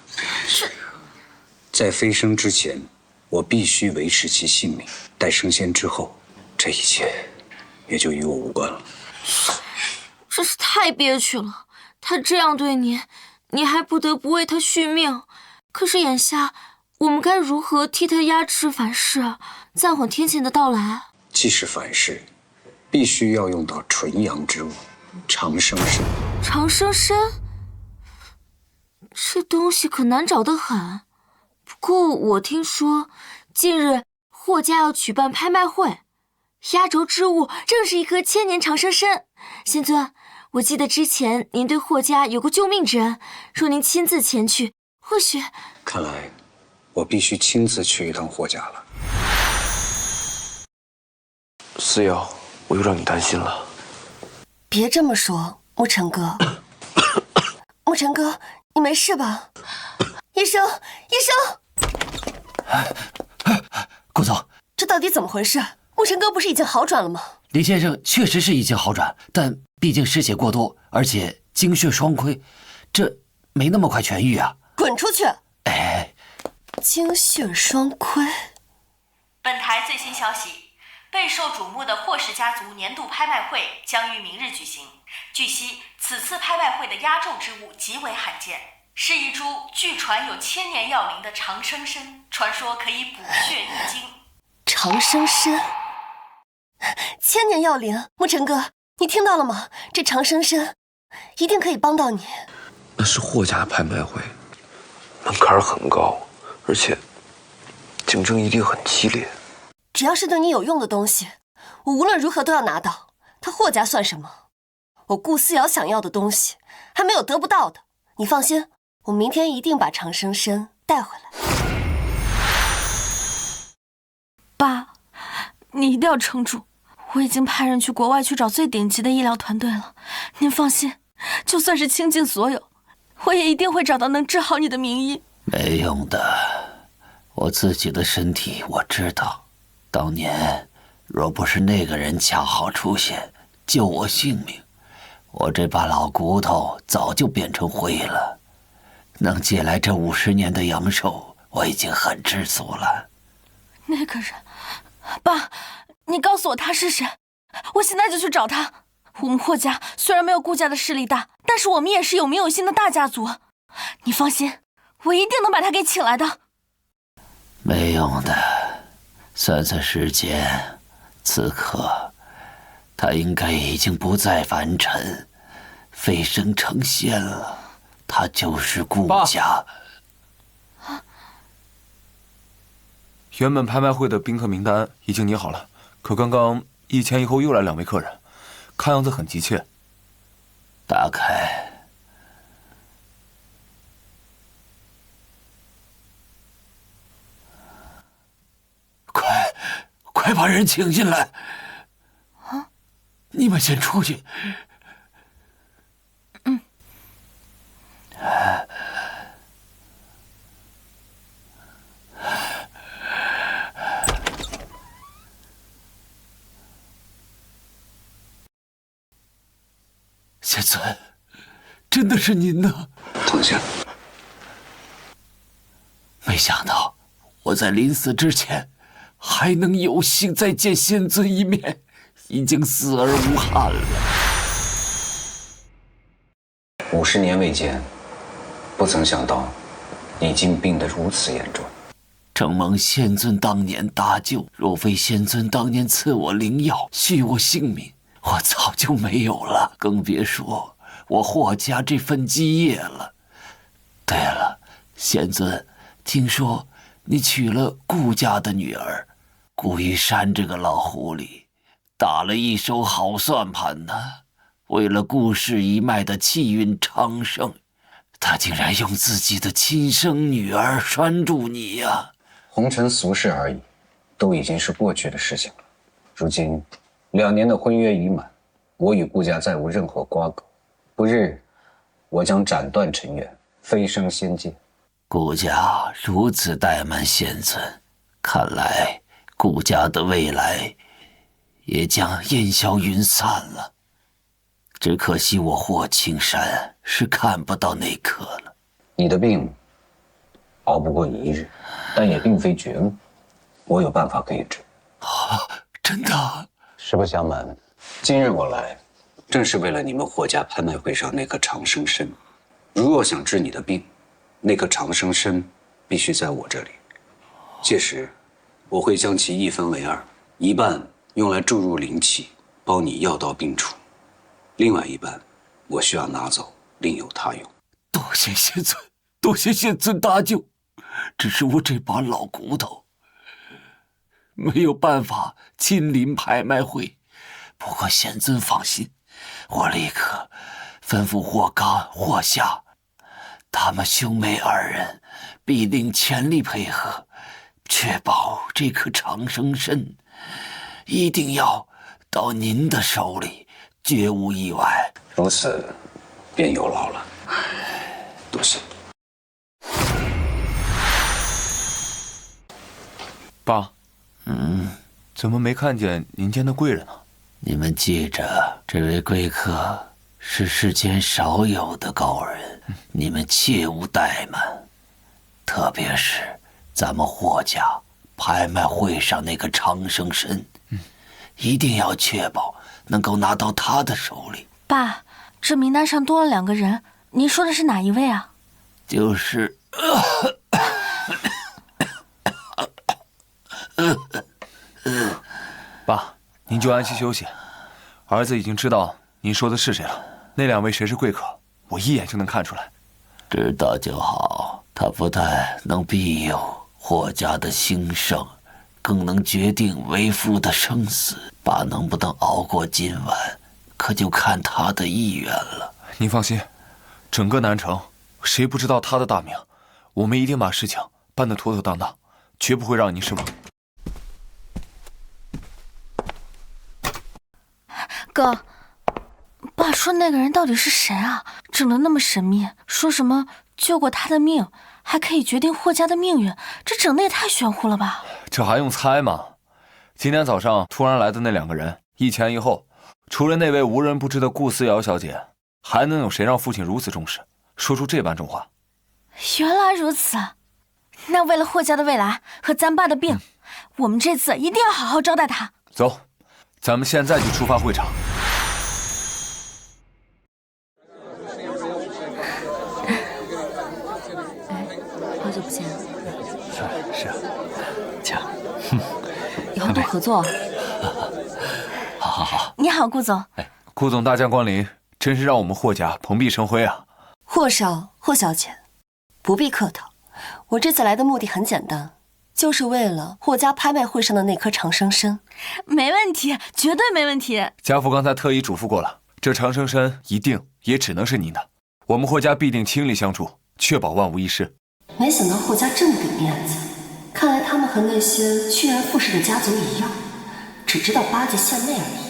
Speaker 6: 在飞升之前，我必须维持其性命，待升仙之后，这一切也就与我无关了。
Speaker 10: 这是太憋屈了，他这样对你，你还不得不为他续命。可是眼下我们该如何替他压制反噬，暂缓天谴的到来？
Speaker 6: 既是反噬，必须要用到纯阳之物长生参。
Speaker 10: 长生参，这东西可难找得很。不过我听说近日霍家要举办拍卖会，压轴之物正是一颗千年长生参。仙尊，我记得之前您对霍家有过救命之恩，若您亲自前去，或许……
Speaker 6: 看来我必须亲自去一趟霍家了。
Speaker 2: 思瑶，我又让你担心了。
Speaker 1: 别这么说，沐尘哥。沐尘哥，你没事吧？医生，医
Speaker 5: 生！顾总，
Speaker 1: 这到底怎么回事？沐尘哥不是已经好转了吗？
Speaker 5: 林先生确实是已经好转，但毕竟失血过多，而且精血双亏，这没那么快痊愈啊！
Speaker 1: 滚出去！
Speaker 5: 哎，
Speaker 1: 精血双亏。
Speaker 4: 本台最新消息。备受瞩目的霍氏家族年度拍卖会将于明日举行。据悉，此次拍卖会的压轴之物极为罕见，是一株据传有千年药龄的长生参，传说可以补血益精。
Speaker 1: 长生参，千年药龄，沐尘哥，你听到了吗？这长生参一定可以帮到你。
Speaker 2: 那是霍家的拍卖会，门槛很高，而且竞争一定很激烈。
Speaker 1: 只要是对你有用的东西，我无论如何都要拿到。他霍家算什么？我顾思瑶想要的东西还没有得不到的。你放心，我明天一定把长生参带回来。
Speaker 10: 爸，你一定要撑住，我已经派人去国外去找最顶级的医疗团队了。您放心，就算是倾尽所有，我也一定会找到能治好你的名医。
Speaker 5: 没用的，我自己的身体我知道。当年若不是那个人恰好出现救我性命，我这把老骨头早就变成灰了。能借来这50年的阳寿，我已经很知足了。
Speaker 10: 那个人，爸，你告诉我他是谁，我现在就去找他。我们霍家虽然没有顾家的势力大，但是我们也是有名有姓的大家族。你放心，我一定能把他给请来的。
Speaker 5: 没用的。算算时间，此刻他应该已经不再凡尘，飞升成仙了。他就是顾家。
Speaker 3: 原本拍卖会的宾客名单已经拟好了，可刚刚1前1后又来2位客人，看样子很急切。
Speaker 5: 打开。快把人请进来！
Speaker 10: 啊！
Speaker 5: 你们先出去。真的是您呐！
Speaker 6: 躺下。
Speaker 5: 没想到我在临死之前还能有幸再见仙尊一面，已经死而无憾了。
Speaker 6: 50年未见，不曾想到你竟病得如此严重。
Speaker 5: 承蒙仙尊当年搭救，若非仙尊当年赐我灵药，续我性命，我早就没有了，更别说我霍家这份基业了。对了，仙尊，听说你娶了顾家的女儿，顾玉山这个老狐狸，打了一手好算盘呢。为了顾氏一脉的气运昌盛，他竟然用自己的亲生女儿拴住你呀！
Speaker 6: 红尘俗事而已，都已经是过去的事情了。如今2年的婚约已满，我与顾家再无任何瓜葛。不日，我将斩断尘缘，飞升仙界。
Speaker 5: 顾家如此怠慢仙尊，看来顾家的未来也将烟消云散了。只可惜我霍青山是看不到那刻了。
Speaker 6: 你的病熬不过1日，但也并非绝路，我有办法可以治。
Speaker 5: 真的？
Speaker 6: 实不相瞒，今日我来，正是为了你们霍家拍卖会上那颗长生参。如若想治你的病，那颗长生参必须在我这里。届时，我会将其一分为2，一半用来注入灵气，帮你药到病除；另外一半，我需要拿走，另有他用。
Speaker 5: 多谢仙尊，多谢仙尊搭救。只是我这把老骨头，没有办法亲临拍卖会。不过仙尊放心，我立刻吩咐霍刚、霍夏，他们兄妹2人必定全力配合，确保这颗长生参一定要到您的手里，绝无意外。
Speaker 6: 如此，便有劳了。多谢。
Speaker 3: 爸，怎么没看见您家的贵人呢？
Speaker 5: 你们记着，这位贵客是世间少有的高人，你们切勿怠慢。特别是咱们霍家拍卖会上那个长生参，一定要确保能够拿到他的手里。
Speaker 10: 爸，这名单上多了2个人，您说的是哪一位啊？
Speaker 5: 就是
Speaker 3: 爸，您就安心休息。儿子已经知道您说的是谁了。那2位谁是贵客，我一眼就能看出来。
Speaker 5: 知道就好。他不但能庇佑霍家的兴盛，更能决定为父的生死。爸能不能熬过今晚，可就看他的意愿了。
Speaker 3: 您放心，整个南城谁不知道他的大名？我们一定把事情办得妥妥当当，绝不会让您失望。
Speaker 10: 哥，爸说那个人到底是谁啊？整得那么神秘，说什么救过他的命，还可以决定霍家的命运，这整的也太玄乎了吧？
Speaker 3: 这还用猜吗？今天早上突然来的那2个人，一前一后，除了那位无人不知的顾思瑶小姐，还能有谁让父亲如此重视，说出这般重话？
Speaker 10: 原来如此，那为了霍家的未来和咱爸的病，我们这次一定要好好招待他。
Speaker 3: 走，咱们现在就出发会场。
Speaker 8: 好久不见。
Speaker 5: 是啊，请。
Speaker 8: 以后多合作。
Speaker 5: 好。
Speaker 10: 你好，顾总。
Speaker 3: 顾总大驾光临，真是让我们霍家蓬荜生辉啊！
Speaker 1: 霍少、霍小姐，不必客套。我这次来的目的很简单，就是为了霍家拍卖会上的那颗长生参。
Speaker 10: 没问题，绝对没问题。
Speaker 3: 家父刚才特意嘱咐过了，这长生参一定也只能是您的，我们霍家必定倾力相助，确保万无一失。
Speaker 1: 没想到霍家这么给面子，看来他们和那些趋炎附势的家族一样，只知道巴结县内而已。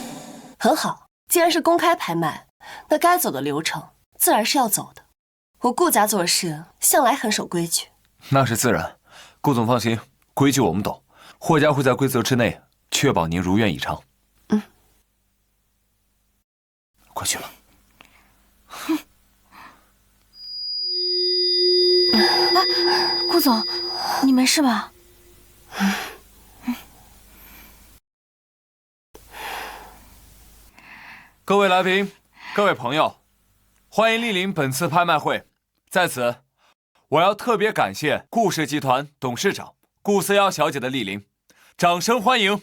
Speaker 1: 很好，既然是公开拍卖，那该走的流程自然是要走的。我顾家做事向来很守规矩。
Speaker 3: 那是自然，顾总放心，规矩我们懂，霍家会在规则之内，确保您如愿以偿。快去吧。
Speaker 10: 顾总，你没事吧？
Speaker 3: 各位来宾，各位朋友，欢迎莅临本次拍卖会。在此，我要特别感谢顾氏集团董事长顾思瑶小姐的莅临，掌声欢迎！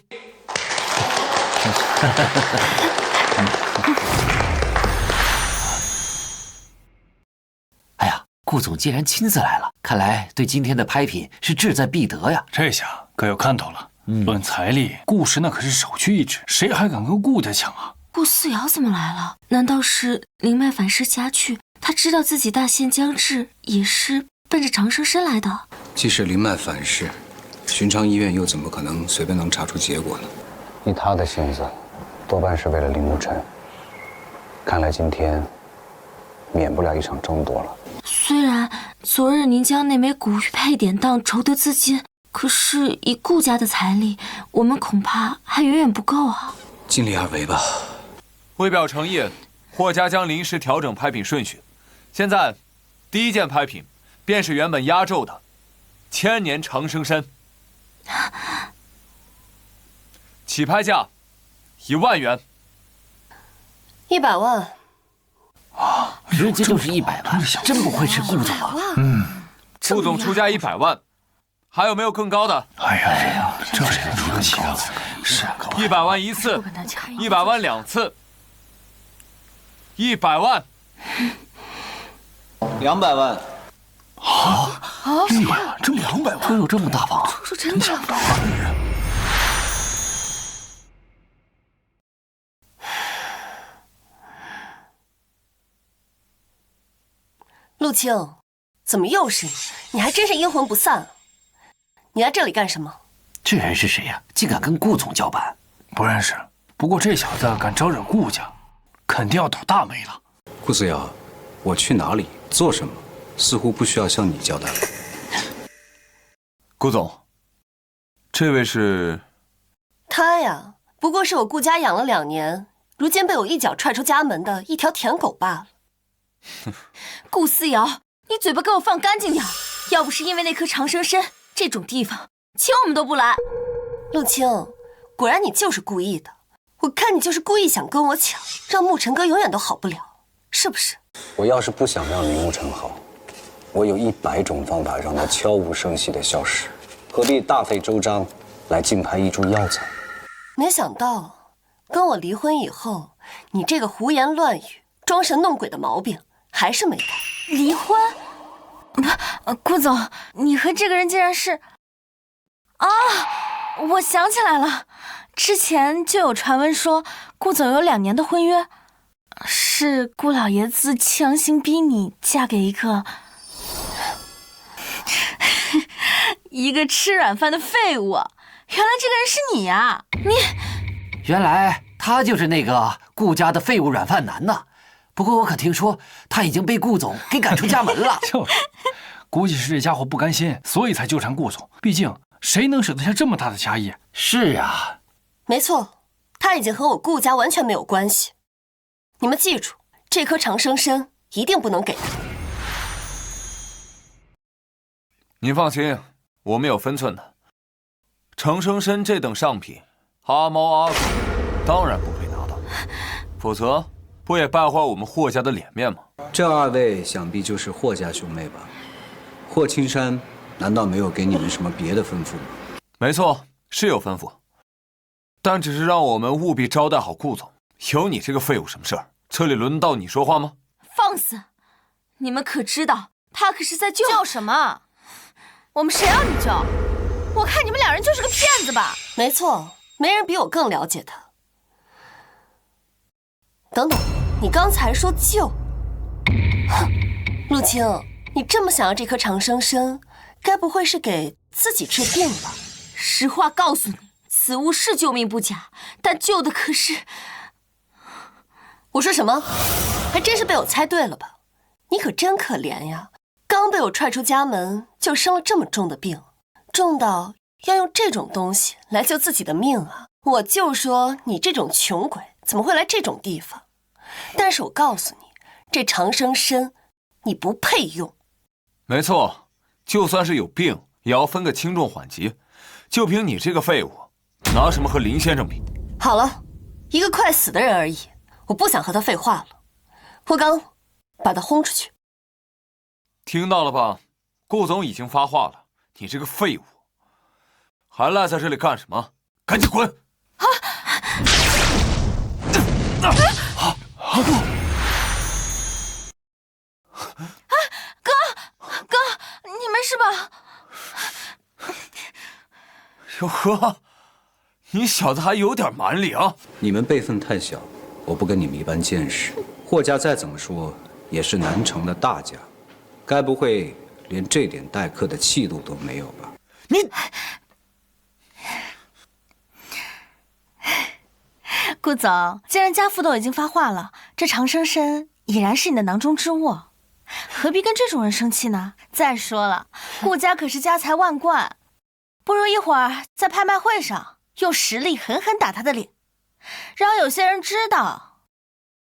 Speaker 12: 哎呀，顾总竟然亲自来了，看来对今天的拍品是志在必得呀。
Speaker 5: 这下可有看头了。论财力，顾氏那可是首屈一指，谁还敢跟顾家抢啊？
Speaker 10: 顾思瑶怎么来了？难道是灵脉反噬加剧？他知道自己大限将至，也是奔着长生参来的。
Speaker 6: 即使灵脉反噬，寻常医院又怎么可能随便能查出结果呢？以他的性子，多半是为了林沐晨。看来今天免不了一场争夺了。
Speaker 10: 虽然昨日您将那枚古玉佩典当筹得资金，可是以顾家的财力，我们恐怕还远远不够啊。
Speaker 6: 尽力而为吧。
Speaker 3: 为表诚意，霍家将临时调整拍品顺序。现在，第一件拍品便是原本压轴的千年长生参，起拍价1万元。
Speaker 1: 100万。
Speaker 12: 啊，直接就是100万，真不愧是顾总啊！
Speaker 3: 顾总出价100万，还有没有更高的？
Speaker 5: 哎呀，这谁能出得起啊？是
Speaker 3: 100万一次，100万2次，100万
Speaker 6: ，200万。
Speaker 5: 啊！这200万
Speaker 12: 都有这么大方？
Speaker 10: 说真的。
Speaker 1: 陆青，怎么又是你？你还真是阴魂不散啊！你来这里干什么？
Speaker 12: 这人是谁呀？竟敢跟顾总叫板？
Speaker 5: 不认识。不过这小子敢招惹顾家，肯定要倒大霉了。
Speaker 6: 顾思瑶，我去哪里做什么，似乎不需要向你交代了。
Speaker 3: 顾总，这位是？
Speaker 1: 他呀，不过是我顾家养了2年，如今被我一脚踹出家门的一条舔狗罢了。
Speaker 10: 顾思瑶，你嘴巴给我放干净点！要不是因为那颗长生参，这种地方请我们都不来。
Speaker 1: 陆青，果然你就是故意的，我看你就是故意想跟我抢，让沐晨哥永远都好不了，是不是？
Speaker 6: 我要是不想让林沐晨好，我有100种方法让他悄无声息地消失，何必大费周章来竞拍一株药材？
Speaker 1: 没想到跟我离婚以后，你这个胡言乱语、装神弄鬼的毛病还是没改。
Speaker 10: 离婚？顾总，你和这个人竟然是……啊，我想起来了，之前就有传闻说顾总有2年的婚约，是顾老爷子强行逼你嫁给一个吃软饭的废物。原来这个人是你呀！
Speaker 12: 原来他就是那个顾家的废物软饭男呐。不过我可听说他已经被顾总给赶出家门了。
Speaker 5: 就是，估计是这家伙不甘心，所以才纠缠顾总。毕竟谁能舍得下这么大的家业？
Speaker 12: 是啊，
Speaker 1: 没错，他已经和我顾家完全没有关系。你们记住，这颗长生参一定不能给他。
Speaker 3: 您放心，我们有分寸的。长生参这等上品，阿猫阿狗当然不配拿到，否则不也败坏我们霍家的脸面吗？
Speaker 6: 这2位想必就是霍家兄妹吧？霍青山难道没有给你们什么别的吩咐吗？
Speaker 3: 没错，是有吩咐，但只是让我们务必招待好顾总。有你这个废物什么事儿？这里轮到你说话吗？
Speaker 10: 放肆！你们可知道，他可是在救什么？我们谁让你救？我看你们2人就是个骗子吧！
Speaker 1: 没错，没人比我更了解他。等等，你刚才说救？陆青，你这么想要这颗长生参，该不会是给自己治病吧？
Speaker 10: 实话告诉你，此物是救命不假，但救的可是……
Speaker 1: 我说什么？还真是被我猜对了吧？你可真可怜呀！刚被我踹出家门，就生了这么重的病，重到要用这种东西来救自己的命啊！我就说你这种穷鬼怎么会来这种地方？但是我告诉你，这长生参你不配用。
Speaker 3: 没错，就算是有病，也要分个轻重缓急。就凭你这个废物，拿什么和林先生比？
Speaker 1: 好了，一个快死的人而已，我不想和他废话了。霍刚，把他轰出去。
Speaker 3: 听到了吧？顾总已经发话了，你这个废物，还赖在这里干什么？赶紧滚！啊！
Speaker 10: 哥，你没事吧？
Speaker 3: 哟呵，你小子还有点蛮力啊！
Speaker 6: 你们辈分太小，我不跟你们一般见识。霍家再怎么说也是南城的大家，该不会连这点待客的气度都没有吧？
Speaker 3: 你，
Speaker 10: 顾总，既然家父都已经发话了，这长生参已然是你的囊中之物，何必跟这种人生气呢？再说了，顾家可是家财万贯，不如一会儿在拍卖会上用实力狠狠打他的脸，让有些人知道，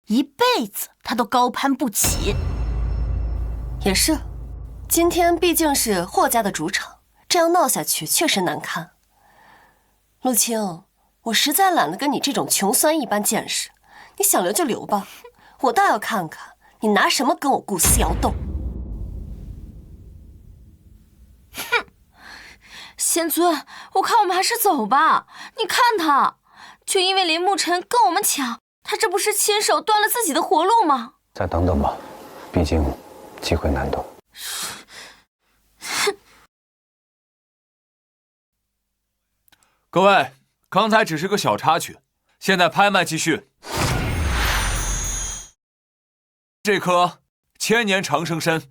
Speaker 10: 一辈子他都高攀不起。
Speaker 1: 也是，今天毕竟是霍家的主场，这样闹下去确实难看。陆青，我实在懒得跟你这种穷酸一般见识，你想留就留吧，我倒要看看你拿什么跟我顾思瑶斗。
Speaker 10: 哼，仙尊，我看我们还是走吧。你看他，就因为林沐晨跟我们抢，他这不是亲手断了自己的活路吗？
Speaker 6: 再等等吧，毕竟机会难得。
Speaker 3: 各位，刚才只是个小插曲，现在拍卖继续。这颗千年长生参，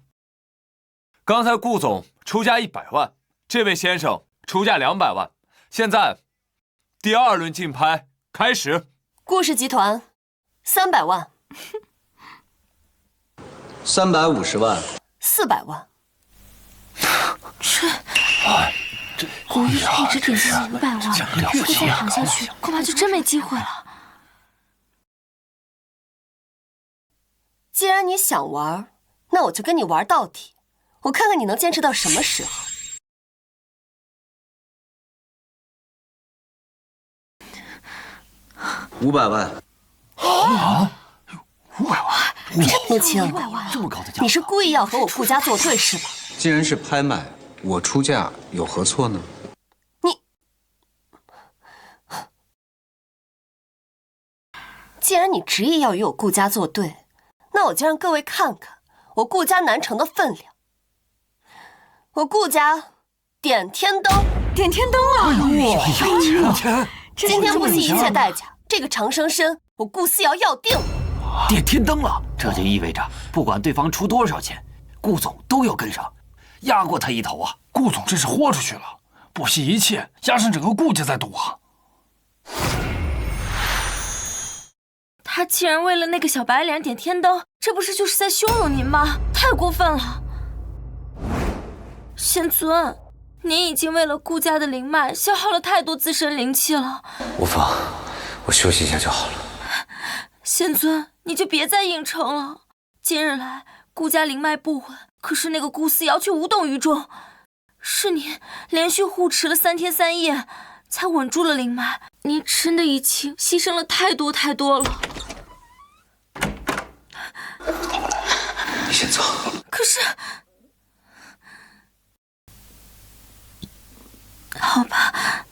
Speaker 3: 刚才顾总出价100万，这位先生出价200万。现在第2轮竞拍开始。
Speaker 1: 顾氏集团300万
Speaker 6: 350万
Speaker 1: ，400万。
Speaker 10: 这古玉一直给自己500万，如果再躺下去，恐怕就真没机会了。
Speaker 1: 既然你想玩，那我就跟你玩到底，我看看你能坚持到什么时候。
Speaker 6: 500万。
Speaker 5: 啊！500万！
Speaker 1: 陆青，
Speaker 5: 这么高的价格，
Speaker 1: 你是故意要和我顾家作对是吧？
Speaker 6: 既然是拍卖，我出价有何错呢？
Speaker 1: 既然你执意要与我顾家作对，那我就让各位看看我顾家南城的分量。我顾家点天灯，
Speaker 10: 点天灯啊！
Speaker 1: 今天不惜一切代价，这个长生参我顾思瑶要定。
Speaker 12: 点天灯了，这就意味着不管对方出多少钱，顾总都要跟上，压过他一头啊！
Speaker 11: 顾总这是豁出去了，不惜一切，压上整个顾家在赌啊！
Speaker 10: 他既然为了那个小白脸点天灯，这不是就是在羞辱您吗？太过分了！仙尊，您已经为了顾家的灵脉消耗了太多自身灵气了。
Speaker 6: 无妨，我休息一下就好了。
Speaker 10: 仙尊，你就别再硬撑了。今日来，顾家灵脉不稳，可是那个顾思瑶却无动于衷。是您连续护持了3天3夜，才稳住了灵脉。您真的已经牺牲了太多太多了。
Speaker 6: 你先走。
Speaker 10: 可是，好吧。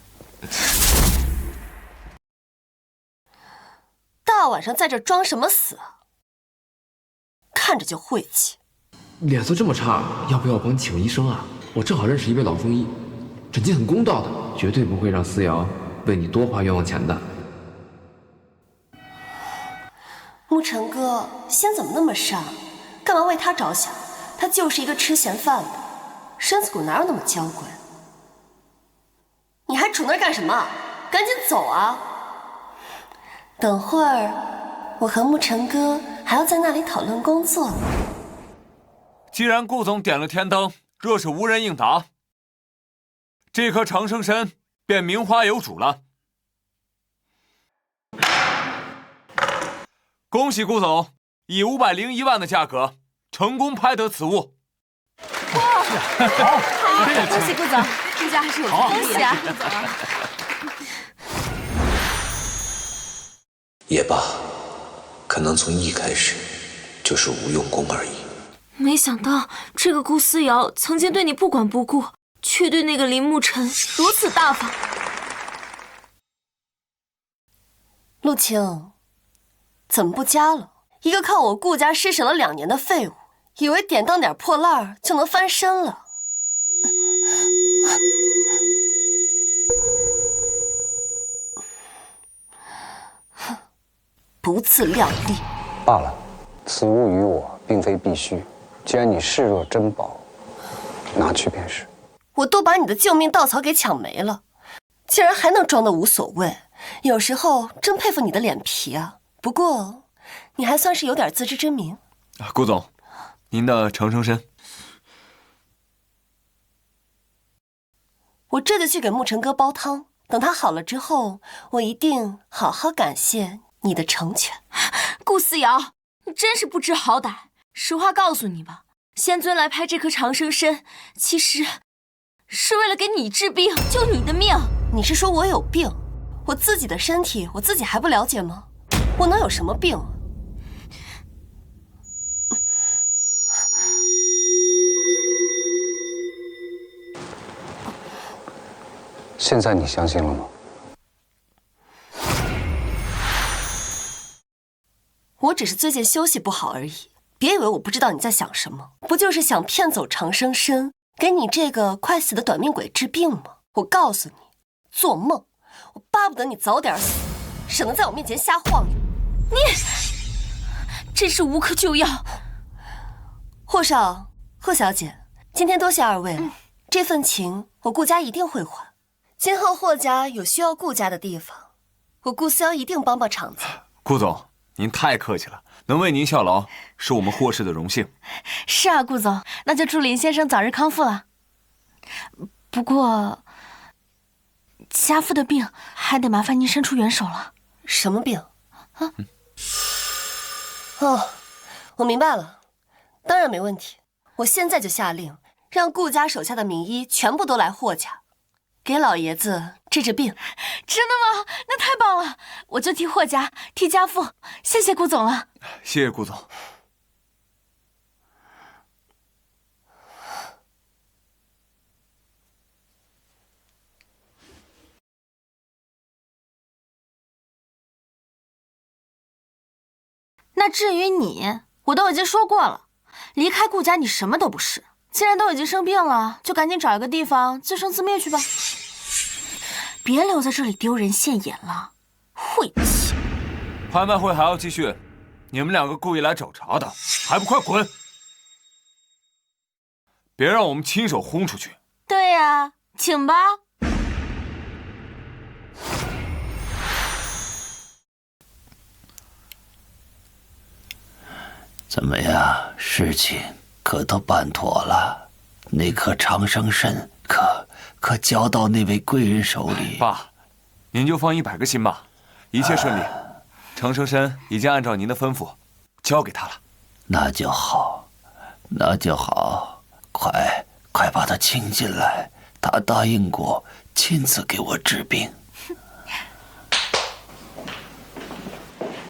Speaker 1: 大晚上在这装什么死啊？看着就晦气。
Speaker 2: 脸色这么差，要不要帮你请个医生啊？我正好认识一位老中医，诊金很公道的，绝对不会让思瑶为你多花冤枉钱的。
Speaker 1: 沐晨哥，心怎么那么善？干嘛为他着想？他就是一个吃闲饭的，身子骨哪有那么娇贵？你还杵那儿干什么？赶紧走啊！等会儿我和沐晨哥还要在那里讨论工作。
Speaker 3: 既然顾总点了天灯，若是无人应答，这颗长生参便名花有主了。恭喜顾总以501万的价格成功拍得此物。
Speaker 10: 哇，
Speaker 5: 好，
Speaker 10: 恭喜顾总，顾家还是有
Speaker 5: 好
Speaker 10: 恭喜啊！
Speaker 2: 也罢，可能从一开始就是无用功而已。
Speaker 10: 没想到这个顾思瑶曾经对你不管不顾，却对那个林沐晨如此大方。
Speaker 1: 陆青，怎么不加了？一个靠我顾家施舍了2年的废物，以为典当点破烂儿就能翻身了。不自量力。
Speaker 6: 罢了，此物于我并非必须，既然你视若珍宝，拿去便是。
Speaker 1: 我都把你的救命稻草给抢没了，竟然还能装得无所谓。有时候真佩服你的脸皮啊！不过，你还算是有点自知之明。
Speaker 3: 顾总，您的长生参。
Speaker 1: 我这就去给沐晨哥煲汤，等他好了之后，我一定好好感谢你的成全。
Speaker 10: 顾思瑶，你真是不知好歹。实话告诉你吧，仙尊来拍这颗长生参，其实是为了给你治病，救你的命。
Speaker 1: 你是说我有病？我自己的身体我自己还不了解吗？我能有什么病？
Speaker 6: 现在你相信了吗？
Speaker 1: 我只是最近休息不好而已，别以为我不知道你在想什么。不就是想骗走长生参，给你这个快死的短命鬼治病吗？我告诉你，做梦！我巴不得你早点死，省得在我面前瞎晃悠。
Speaker 10: 你真是无可救药。
Speaker 1: 霍少、贺小姐，今天多谢二位了。这份情我顾家一定会还。今后霍家有需要顾家的地方，我顾思瑶一定帮场子。
Speaker 3: 顾总，您太客气了，能为您效劳是我们霍氏的荣幸。
Speaker 10: 是啊，顾总，那就祝林先生早日康复了。不过，家父的病还得麻烦您伸出援手了。
Speaker 1: 什么病？啊？哦，我明白了，当然没问题。我现在就下令，让顾家手下的名医全部都来霍家，给老爷子治病。
Speaker 10: 真的吗？那太棒了！我就替霍家、替家父，谢谢顾总了。
Speaker 3: 谢谢顾总。
Speaker 10: 那至于你，我都已经说过了，离开顾家你什么都不是。既然都已经生病了，就赶紧找一个地方自生自灭去吧，别留在这里丢人现眼了，晦气！
Speaker 3: 拍卖会还要继续，你们2个故意来找茬的，还不快滚！别让我们亲手轰出去。
Speaker 10: 对呀，请吧。
Speaker 12: 怎么样，事情可都办妥了？那颗长生参可交到那位贵人手里？
Speaker 3: 爸，您就放100个心吧，一切顺利。长生参已经按照您的吩咐交给他了。
Speaker 12: 那就好，那就好，快把他请进来。他答应过亲自给我治病。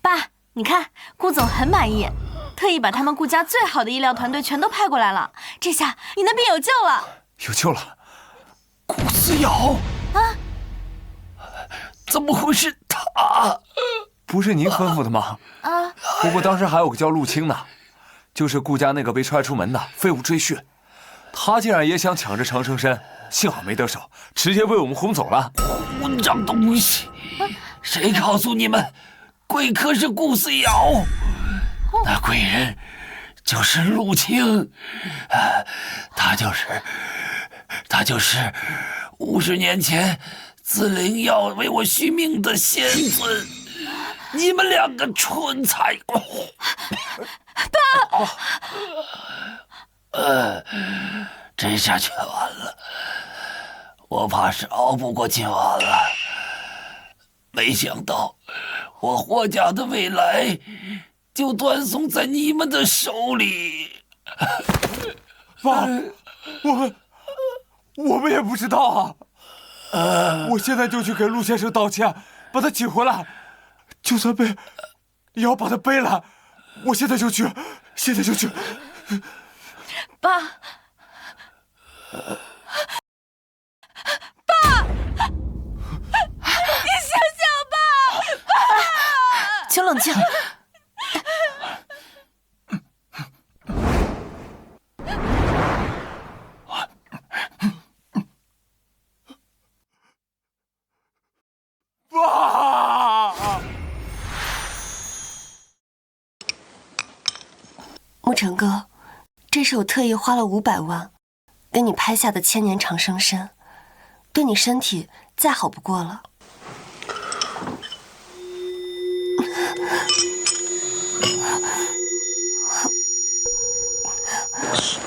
Speaker 10: 爸，你看，顾总很满意，特意把他们顾家最好的医疗团队全都派过来了。这下你的病有救了。
Speaker 3: 有救了。
Speaker 12: 顾思瑶
Speaker 10: 啊？
Speaker 12: 怎么会是他？
Speaker 3: 不是您吩咐的吗？
Speaker 10: 啊！
Speaker 3: 不过当时还有个叫陆青的，就是顾家那个被踹出门的废物赘婿，他竟然也想抢着长生参，幸好没得手，直接被我们轰走了。
Speaker 12: 混账东西！谁告诉你们贵客是顾思瑶？那贵人就是陆青，他就是50年前自灵药为我续命的仙尊。你们2个蠢材！爸！这下全完了，我怕是熬不过今晚了。没想到我霍家的未来就断送在你们的手里。
Speaker 3: 爸，我们也不知道啊。我现在就去给陆先生道歉，把他请回来。就算背，也要把他背来。我现在就去，现在就去。
Speaker 10: 爸，你醒醒吧，爸！
Speaker 1: 请冷静。
Speaker 3: 爸！
Speaker 1: 沐尘哥，这是我特意花了500万给你拍下的千年长生参，对你身体再好不过了。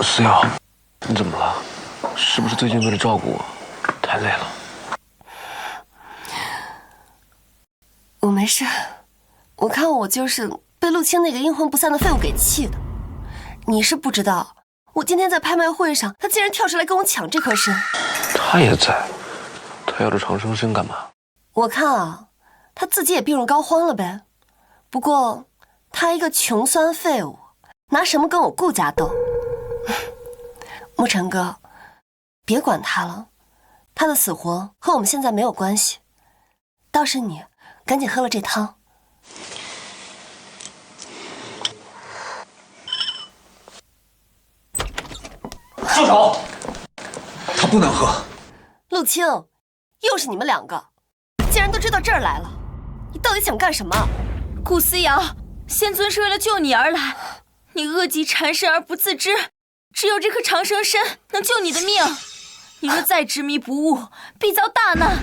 Speaker 2: 思瑶，你怎么了？是不是最近为了照顾我太累了？
Speaker 1: 我没事，我看我就是被陆清那个阴魂不散的废物给气的。你是不知道，我今天在拍卖会上，他竟然跳出来跟我抢这颗参。
Speaker 2: 他也在，他要这长生参干嘛？
Speaker 1: 我看啊，他自己也病入膏肓了呗。不过他一个穷酸废物，拿什么跟我顾家斗？沐尘哥，别管他了，他的死活和我们现在没有关系。倒是你，赶紧喝了这汤。
Speaker 6: 住手！他不能喝。
Speaker 1: 陆清，又是你们2个，竟然都追到这儿来了，你到底想干什么？
Speaker 10: 顾思瑶，仙尊是为了救你而来，你恶疾缠身而不自知，只有这颗长生参能救你的命。你若再执迷不悟，必遭大难。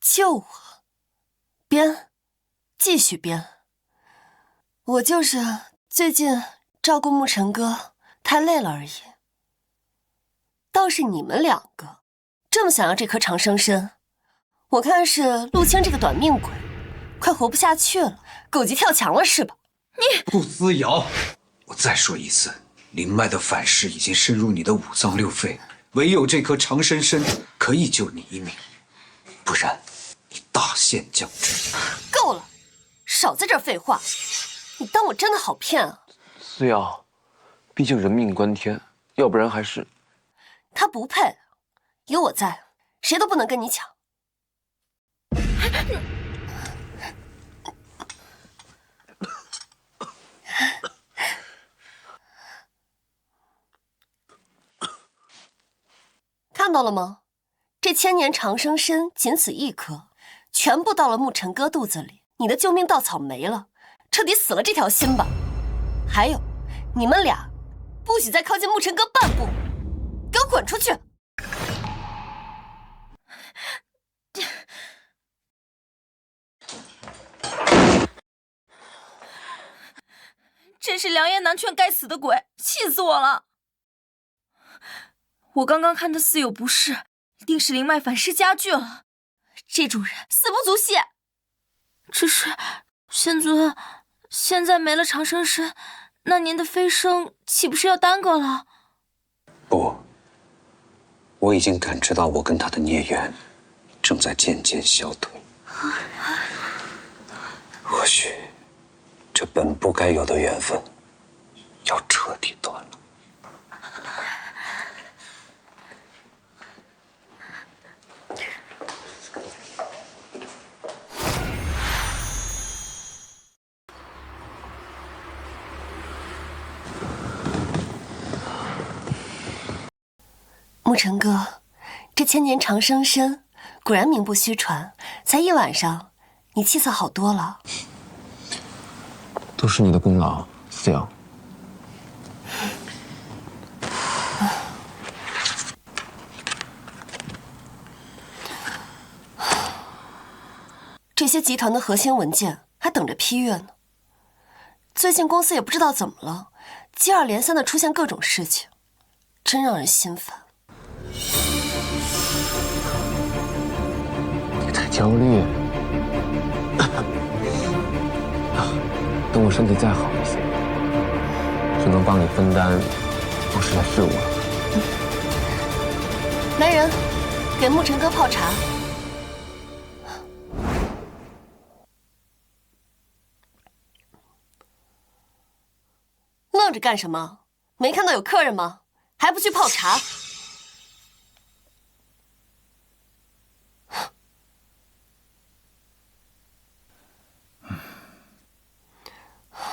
Speaker 1: 救我！编，继续编。我就是最近照顾沐尘哥太累了而已。倒是你们2个这么想要这颗长生参，我看是陆清这个短命鬼，快活不下去了，狗急跳墙了是吧？你
Speaker 6: 顾思瑶，我再说一次，灵脉的反噬已经深入你的5脏6肺，唯有这颗长生参可以救你一命，不然你大限将至。
Speaker 1: 够了，少在这儿废话！你当我真的好骗啊？
Speaker 2: 思瑶，毕竟人命关天，要不然还是……
Speaker 1: 他不配，有我在，谁都不能跟你抢。看到了吗？这千年长生参仅此1颗，全部到了沐尘哥肚子里，你的救命稻草没了，彻底死了这条心吧。还有，你们俩不许再靠近沐尘哥半步，给我滚出去！
Speaker 10: 真是良言难劝，该死的鬼，气死我了！我刚刚看他似有不适，一定是灵脉反噬加剧了。这种人死不足惜。只是仙尊，现在没了长生参，那您的飞升岂不是要耽搁了？
Speaker 6: 不，我已经感知到我跟他的孽缘正在渐渐消退。或许这本不该有的缘分要彻底断了。
Speaker 1: 沐尘哥，这千年长生参果然名不虚传，才1晚上，你气色好多了。
Speaker 2: 都是你的功劳，思瑶。
Speaker 1: 这些集团的核心文件还等着批阅呢。最近公司也不知道怎么了，接二连三的出现各种事情，真让人心烦。
Speaker 2: 你太焦虑。等我身体再好一些，就能帮你分担不时的事务了。
Speaker 1: 来人，给沐尘哥泡茶。愣着干什么？没看到有客人吗？还不去泡茶？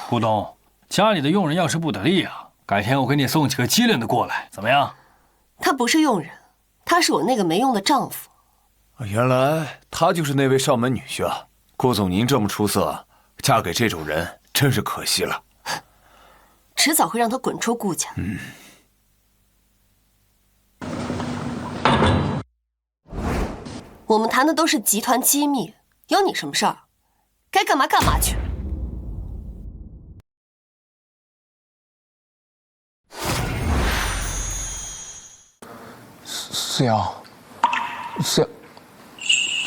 Speaker 5: 顾东，家里的佣人要是不得力啊，改天我给你送几个机灵的过来，怎么样？
Speaker 1: 他不是佣人，他是我那个没用的丈夫。
Speaker 3: 原来他就是那位上门女婿啊！顾总，您这么出色，嫁给这种人真是可惜了。
Speaker 1: 迟早会让他滚出顾家。我们谈的都是集团机密，有你什么事儿？该干嘛干嘛去。
Speaker 2: 思瑶，思瑶，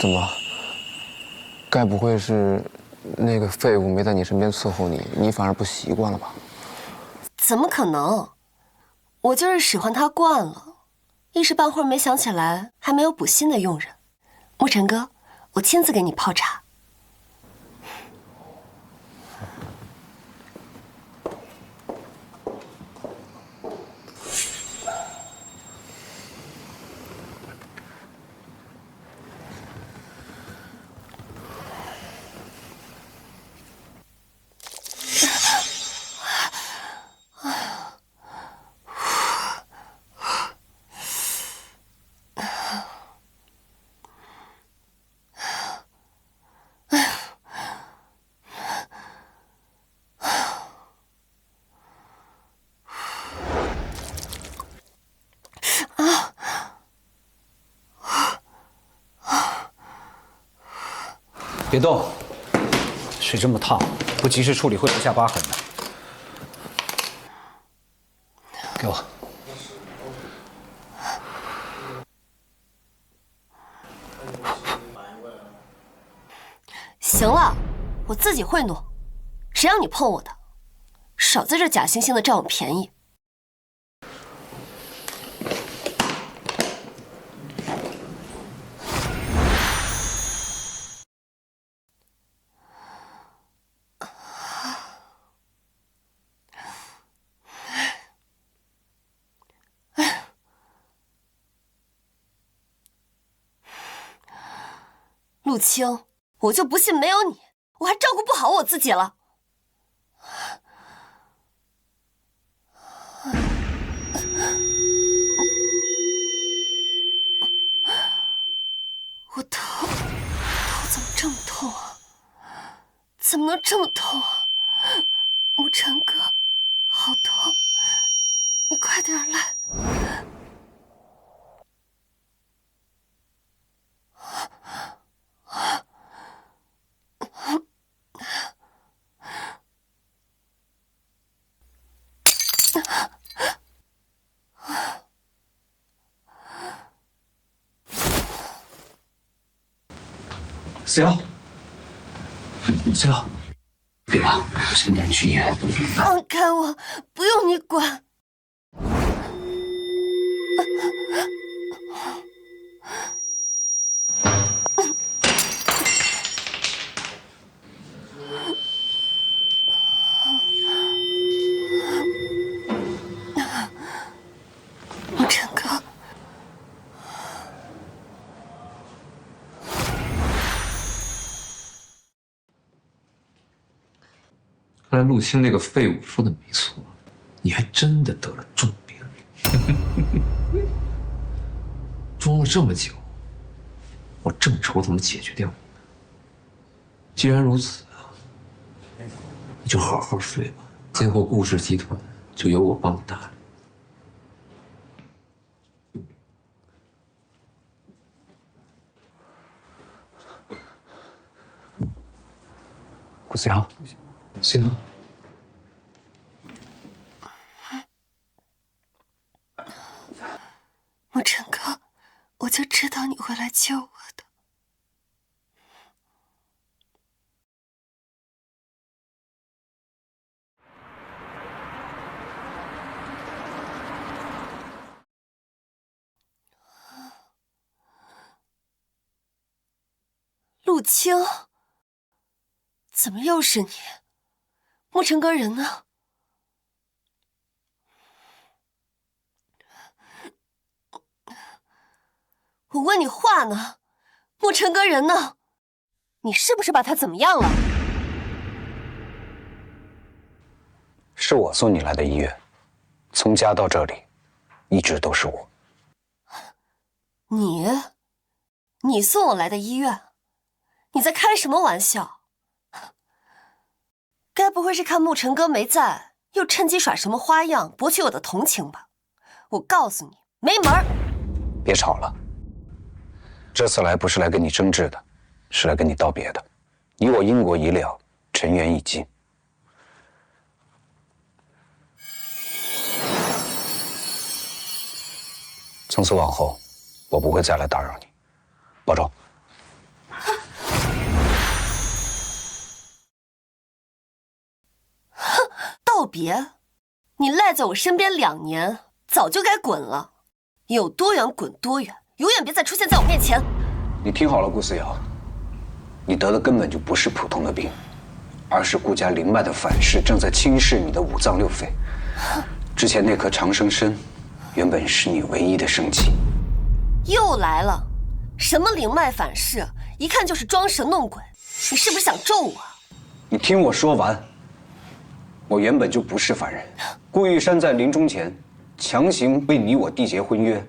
Speaker 2: 怎么了？该不会是那个废物没在你身边伺候你，你反而不习惯了吧？
Speaker 1: 怎么可能？我就是使唤他惯了，一时半会儿没想起来还没有补新的佣人。沐尘哥，我亲自给你泡茶。
Speaker 6: 别动，水这么烫，不及时处理会留下疤痕的。给我。
Speaker 1: 行了，我自己会弄，谁让你碰我的？少在这假惺惺的占我便宜。陆青，我就不信没有你，我还照顾不好我自己了。我头怎么这么痛啊？怎么能这么痛啊？沐尘哥，好痛，你快点来。
Speaker 6: 思瑶，思瑶，别怕，我先带你去医院。
Speaker 1: 放开我，不用你管。沐尘哥，
Speaker 2: 看来陆青那个废物说的没错，你还真的得了重病。装了这么久，我正愁怎么解决掉你呢。既然如此，你就好好睡吧。今后顾氏集团就由我帮你打理。
Speaker 6: 顾思瑶，
Speaker 2: 行。
Speaker 1: 沐尘哥。我就知道你会来救我的。陆清，怎么又是你？沐尘阁人呢？我问你话呢，沐尘阁人呢？你是不是把他怎么样了？
Speaker 6: 是我送你来的医院，从家到这里，一直都是我。
Speaker 1: 你送我来的医院？你在开什么玩笑？该不会是看沐尘哥没在，又趁机耍什么花样博取我的同情吧？我告诉你，没门儿！
Speaker 6: 别吵了，这次来不是来跟你争执的，是来跟你道别的。你我因果已了，尘缘已尽。从此往后，我不会再来打扰你，保重。
Speaker 1: 道别？你赖在我身边2年，早就该滚了，有多远滚多远，永远别再出现在我面前。
Speaker 6: 你听好了，顾思瑶，你得的根本就不是普通的病，而是顾家灵脉的反噬正在侵蚀你的5脏6肺。之前那颗长生参，原本是你唯一的生机。
Speaker 1: 又来了，什么灵脉反噬，一看就是装神弄鬼。你是不是想咒我？
Speaker 6: 你听我说完。我原本就不是凡人，顾玉山在临终前强行为你我缔结婚约，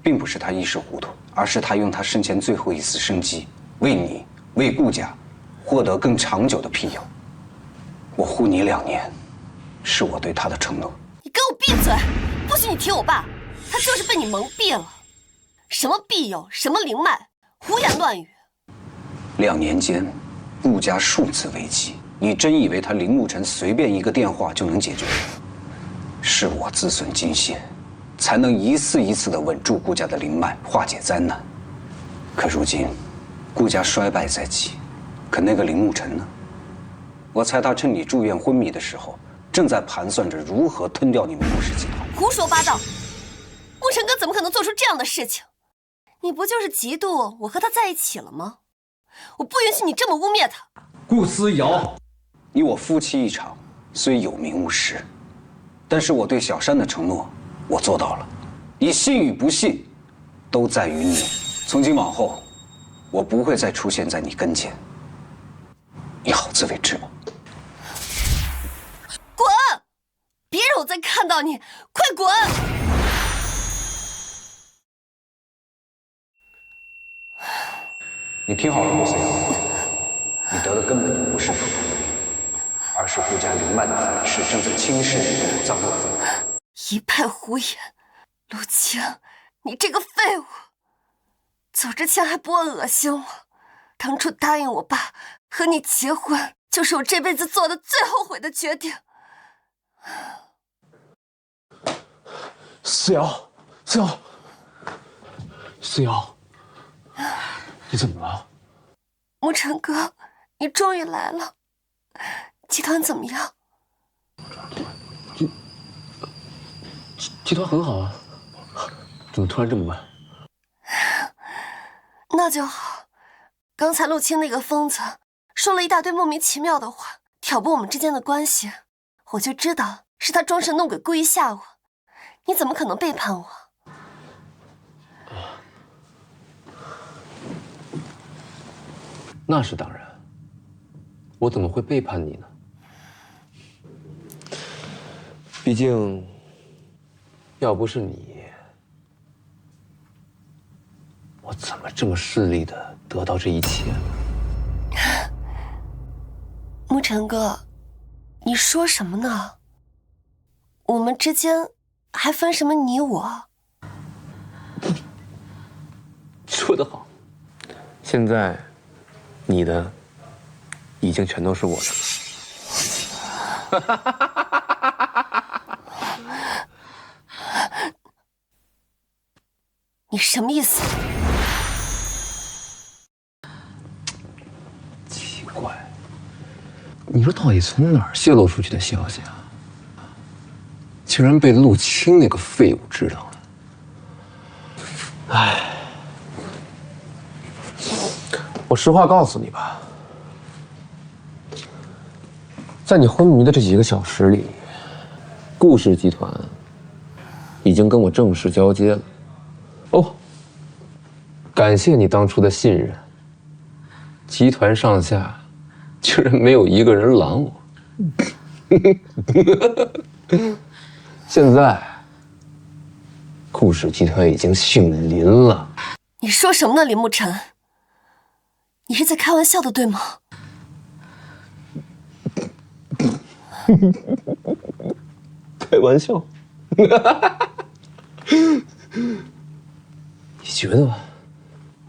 Speaker 6: 并不是他一时糊涂，而是他用他生前最后一丝生机，为你为顾家获得更长久的庇佑。我护你2年，是我对他的承诺。
Speaker 1: 你给我闭嘴！不许你提我爸，他就是被你蒙蔽了。什么庇佑，什么灵脉，胡言乱语。
Speaker 6: 2年间，顾家数次危机。你真以为他林沐尘随便一个电话就能解决？是我自损精血，才能一次一次地稳住顾家的灵脉，化解灾难。可如今，顾家衰败在即，可那个林沐尘呢？我猜他趁你住院昏迷的时候，正在盘算着如何吞掉你们顾氏集团。
Speaker 1: 胡说八道！沐尘哥怎么可能做出这样的事情？你不就是嫉妒我和他在一起了吗？我不允许你这么污蔑他。
Speaker 6: 顾思瑶。你我夫妻一场，虽有名无实，但是我对小山的承诺，我做到了。你信与不信，都在于你。从今往后，我不会再出现在你跟前。你好自为之吧。
Speaker 1: 滚！别让我再看到你！快滚！
Speaker 6: 你听好了，顾思瑶，你得的根本就不是普通的病。而是顾家灵脉的反噬正在侵蚀你的5脏6肺。
Speaker 1: 一派胡言！陆清，你这个废物！走之前还不忘恶心我。当初答应我爸和你结婚，就是我这辈子做的最后悔的决定。
Speaker 2: 思瑶，思瑶，思瑶，你怎么了？
Speaker 1: 沐尘哥，你终于来了。集团怎么样？
Speaker 2: 集团很好啊，怎么突然这么慢？
Speaker 1: 那就好。刚才陆清那个疯子说了一大堆莫名其妙的话，挑拨我们之间的关系，我就知道是他装神弄鬼，故意吓我。你怎么可能背叛我？
Speaker 2: 那是当然，我怎么会背叛你呢？毕竟，要不是你，我怎么这么顺利的得到这一切呢？
Speaker 1: 沐尘哥，你说什么呢？我们之间还分什么你我？
Speaker 2: 说得好，现在你的已经全都是我的了。
Speaker 1: 你什么意思？
Speaker 2: 奇怪，你说到底从哪儿泄露出去的消息啊？竟然被陆清那个废物知道了。唉，我实话告诉你吧，在你昏迷的这几个小时里，顾氏集团已经跟我正式交接了。哦，感谢你当初的信任，集团上下居然没有一个人拦我。现在，顾氏集团已经姓林了。
Speaker 1: 你说什么呢，林沐晨？你是在开玩笑的，对吗？
Speaker 2: 开玩笑？你觉得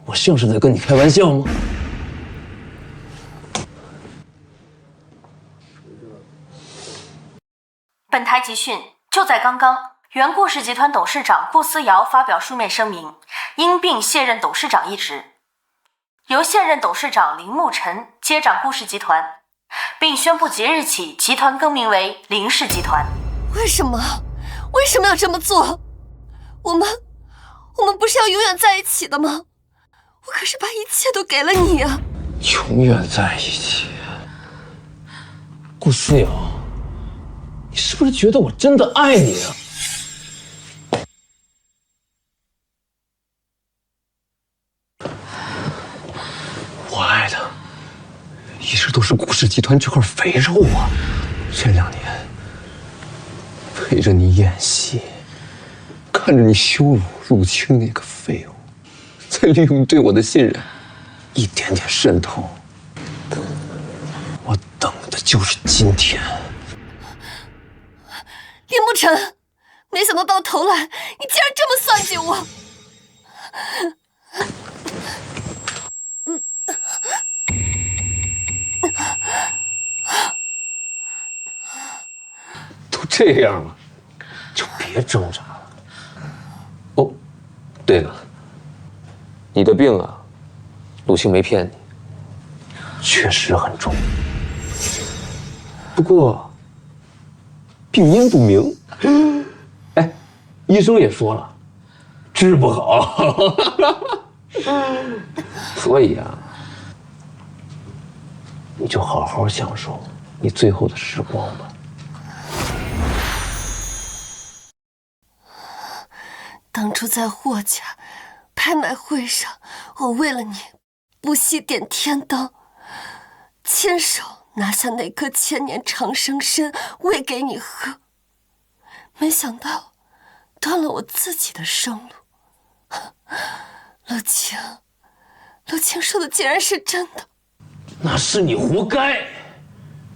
Speaker 2: 我像是在跟你开玩笑吗？
Speaker 4: 本台集讯，就在刚刚，原顾氏集团董事长顾思瑶发表书面声明，因病卸任董事长一职，由现任董事长林沐晨接掌顾氏集团，并宣布即日起集团更名为林氏集团。
Speaker 1: 为什么？为什么要这么做？我们不是要永远在一起的吗？我可是把一切都给了你啊！
Speaker 2: 永远在一起？顾思瑶，你是不是觉得我真的爱你啊？我爱的一直都是顾氏集团这块肥肉啊！这2年陪着你演戏，看着你羞辱陆清那个废物，再利用对我的信任，一点点渗透。我等的就是今天。
Speaker 1: 林沐晨，没想到到头来你竟然这么算计我！
Speaker 2: 都这样了，就别挣扎了。哦，对了，你的病啊，陆清没骗你，确实很重。不过病因不明，哎，医生也说了，治不好。所以啊，你就好好享受你最后的时光吧。
Speaker 1: 当初在霍家拍卖会上，我为了你不惜点天灯，亲手拿下那颗千年长生参喂给你喝，没想到断了我自己的生路。陆清说的竟然是真的。
Speaker 2: 那是你活该，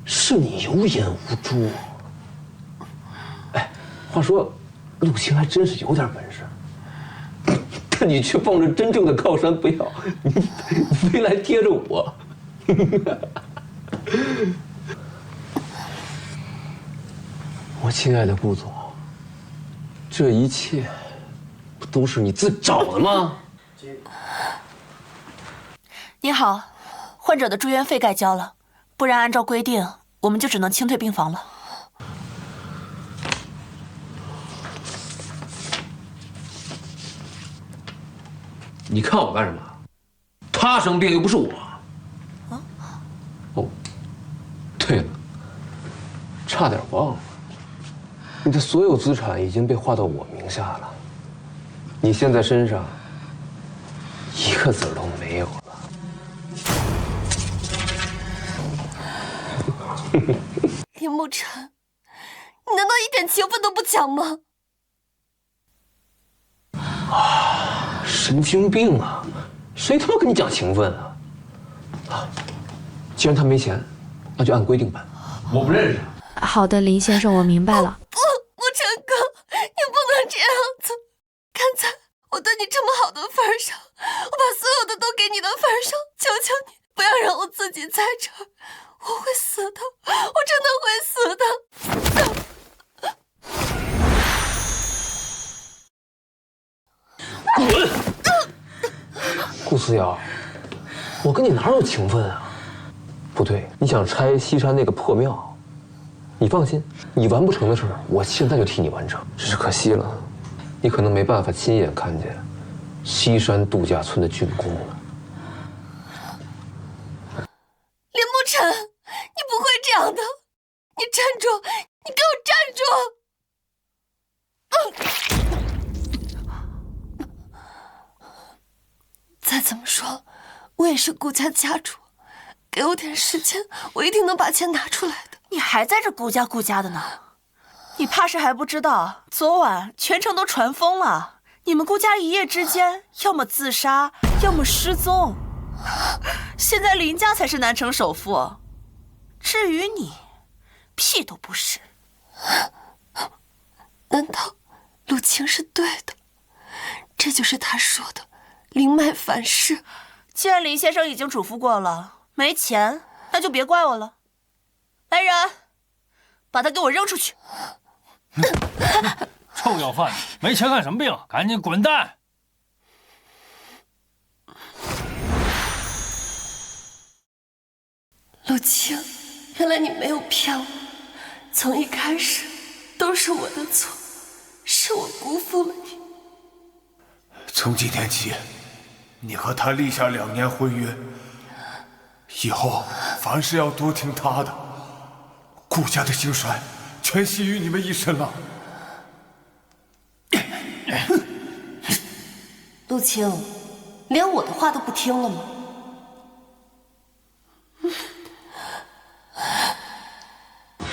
Speaker 2: 是你有眼无珠。哎，话说陆清还真是有点本事，但你却放着真正的靠山不要，你非来贴着我。我亲爱的顾总，这一切不都是你自找的吗？
Speaker 4: 您好，患者的住院费该交了，不然按照规定，我们就只能清退病房了。
Speaker 2: 你看我干什么？他生病又不是我。
Speaker 4: 啊？
Speaker 2: 哦，对了，差点忘了，你的所有资产已经被划到我名下了，你现在身上一个子儿都没有了。
Speaker 1: 林沐晨，你难道一点情分都不讲吗？
Speaker 2: 啊，神经病啊！谁他妈跟你讲情分啊？啊，既然他没钱，那就按规定办。我不认识他。
Speaker 8: 好的，林先生，我明白了。
Speaker 1: 不，沐晨哥，你不能这样子。看在我对你这么好的份上，我把所有的都给你的份上，求求你不要让我自己在这儿。我会死的，我真的会死的。
Speaker 2: 滚！顾思瑶，我跟你哪有情分啊？不对，你想拆西山那个破庙，你放心，你完不成的事儿，我现在就替你完成。只是可惜了，你可能没办法亲眼看见西山度假村的竣工了。
Speaker 1: 林沐晨，你不会这样的！你站住！你给我站住！再怎么说，我也是顾家家主，给我点时间，我一定能把钱拿出来的。
Speaker 10: 你还在这顾家的呢？你怕是还不知道，昨晚全城都传疯了，你们顾家一夜之间要么自杀，要么失踪。现在林家才是南城首富，至于你，屁都不是。
Speaker 1: 难道陆晴是对的？这就是他说的灵脉反噬。
Speaker 10: 既然林先生已经嘱咐过了，没钱那就别怪我了。来人，把他给我扔出去！
Speaker 11: 臭要饭的，没钱看什么病？赶紧滚蛋！
Speaker 1: 陆晴，原来你没有骗我，从一开始都是我的错，是我辜负了你。
Speaker 3: 从今天起，你和他立下2年婚约，以后凡事要多听他的。顾家的兴衰，全系于你们一身了。
Speaker 1: 陆晴，连我的话都不听了吗？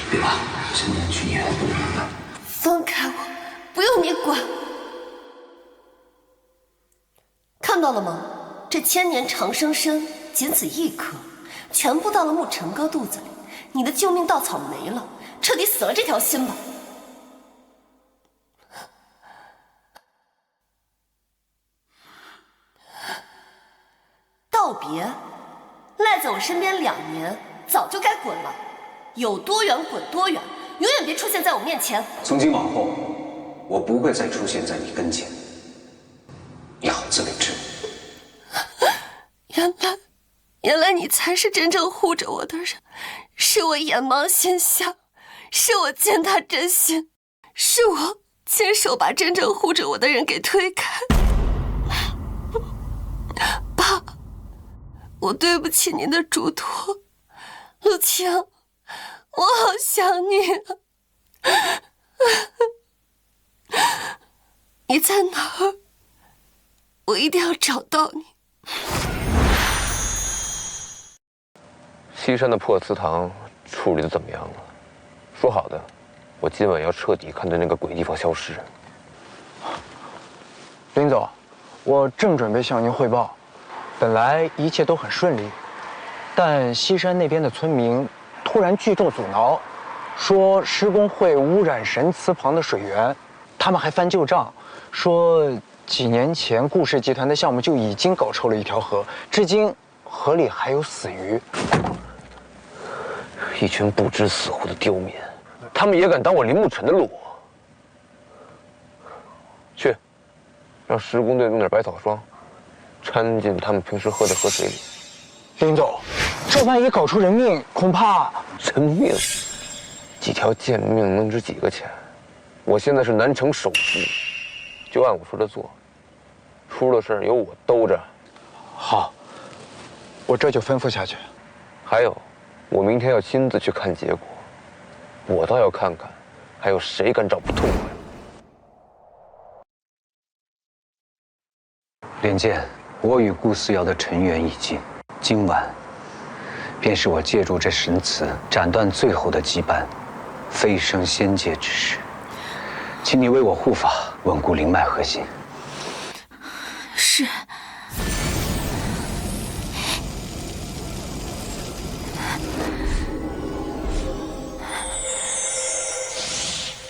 Speaker 2: 别怕，现在去医院。
Speaker 1: 放开我，不用你管。看到了吗？这千年长生参仅此一颗，全部到了沐尘哥肚子里。你的救命稻草没了，彻底死了这条心吧。道别，赖在我身边2年，早就该滚了。有多远滚多远，永远别出现在我面前。
Speaker 6: 从今往后，我不会再出现在你跟前，你好自为之。
Speaker 1: 原来你才是真正护着我的人，是我眼盲心瞎，是我践踏真心，是我亲手把真正护着我的人给推开。爸，我对不起您的嘱托，陆晴，我好想你啊！你在哪儿？我一定要找到你。
Speaker 2: 西山的破祠堂处理的怎么样了？说好的，我今晚要彻底看到那个鬼地方消失。
Speaker 13: 林总，我正准备向您汇报，本来一切都很顺利，但西山那边的村民突然聚众阻挠，说施工会污染神祠旁的水源，他们还翻旧账，说几年前顾氏集团的项目就已经搞臭了一条河，至今河里还有死鱼。
Speaker 2: 一群不知死活的刁民，他们也敢挡我林沐尘的路？去，让施工队弄点百草霜，掺进他们平时喝的河水里。
Speaker 13: 林总，这万一搞出人命，恐怕……
Speaker 2: 人命？几条贱命能值几个钱？我现在是南城首富，就按我说的做，出了事由我兜着。
Speaker 13: 好，我这就吩咐下去。
Speaker 2: 还有，我明天要亲自去看结果，我倒要看看，还有谁敢找不痛快。
Speaker 6: 连剑，我与顾思瑶的尘缘已尽，今晚便是我借助这神祠斩断最后的羁绊，飞升仙界之时，请你为我护法，稳固灵脉核心。
Speaker 10: 是。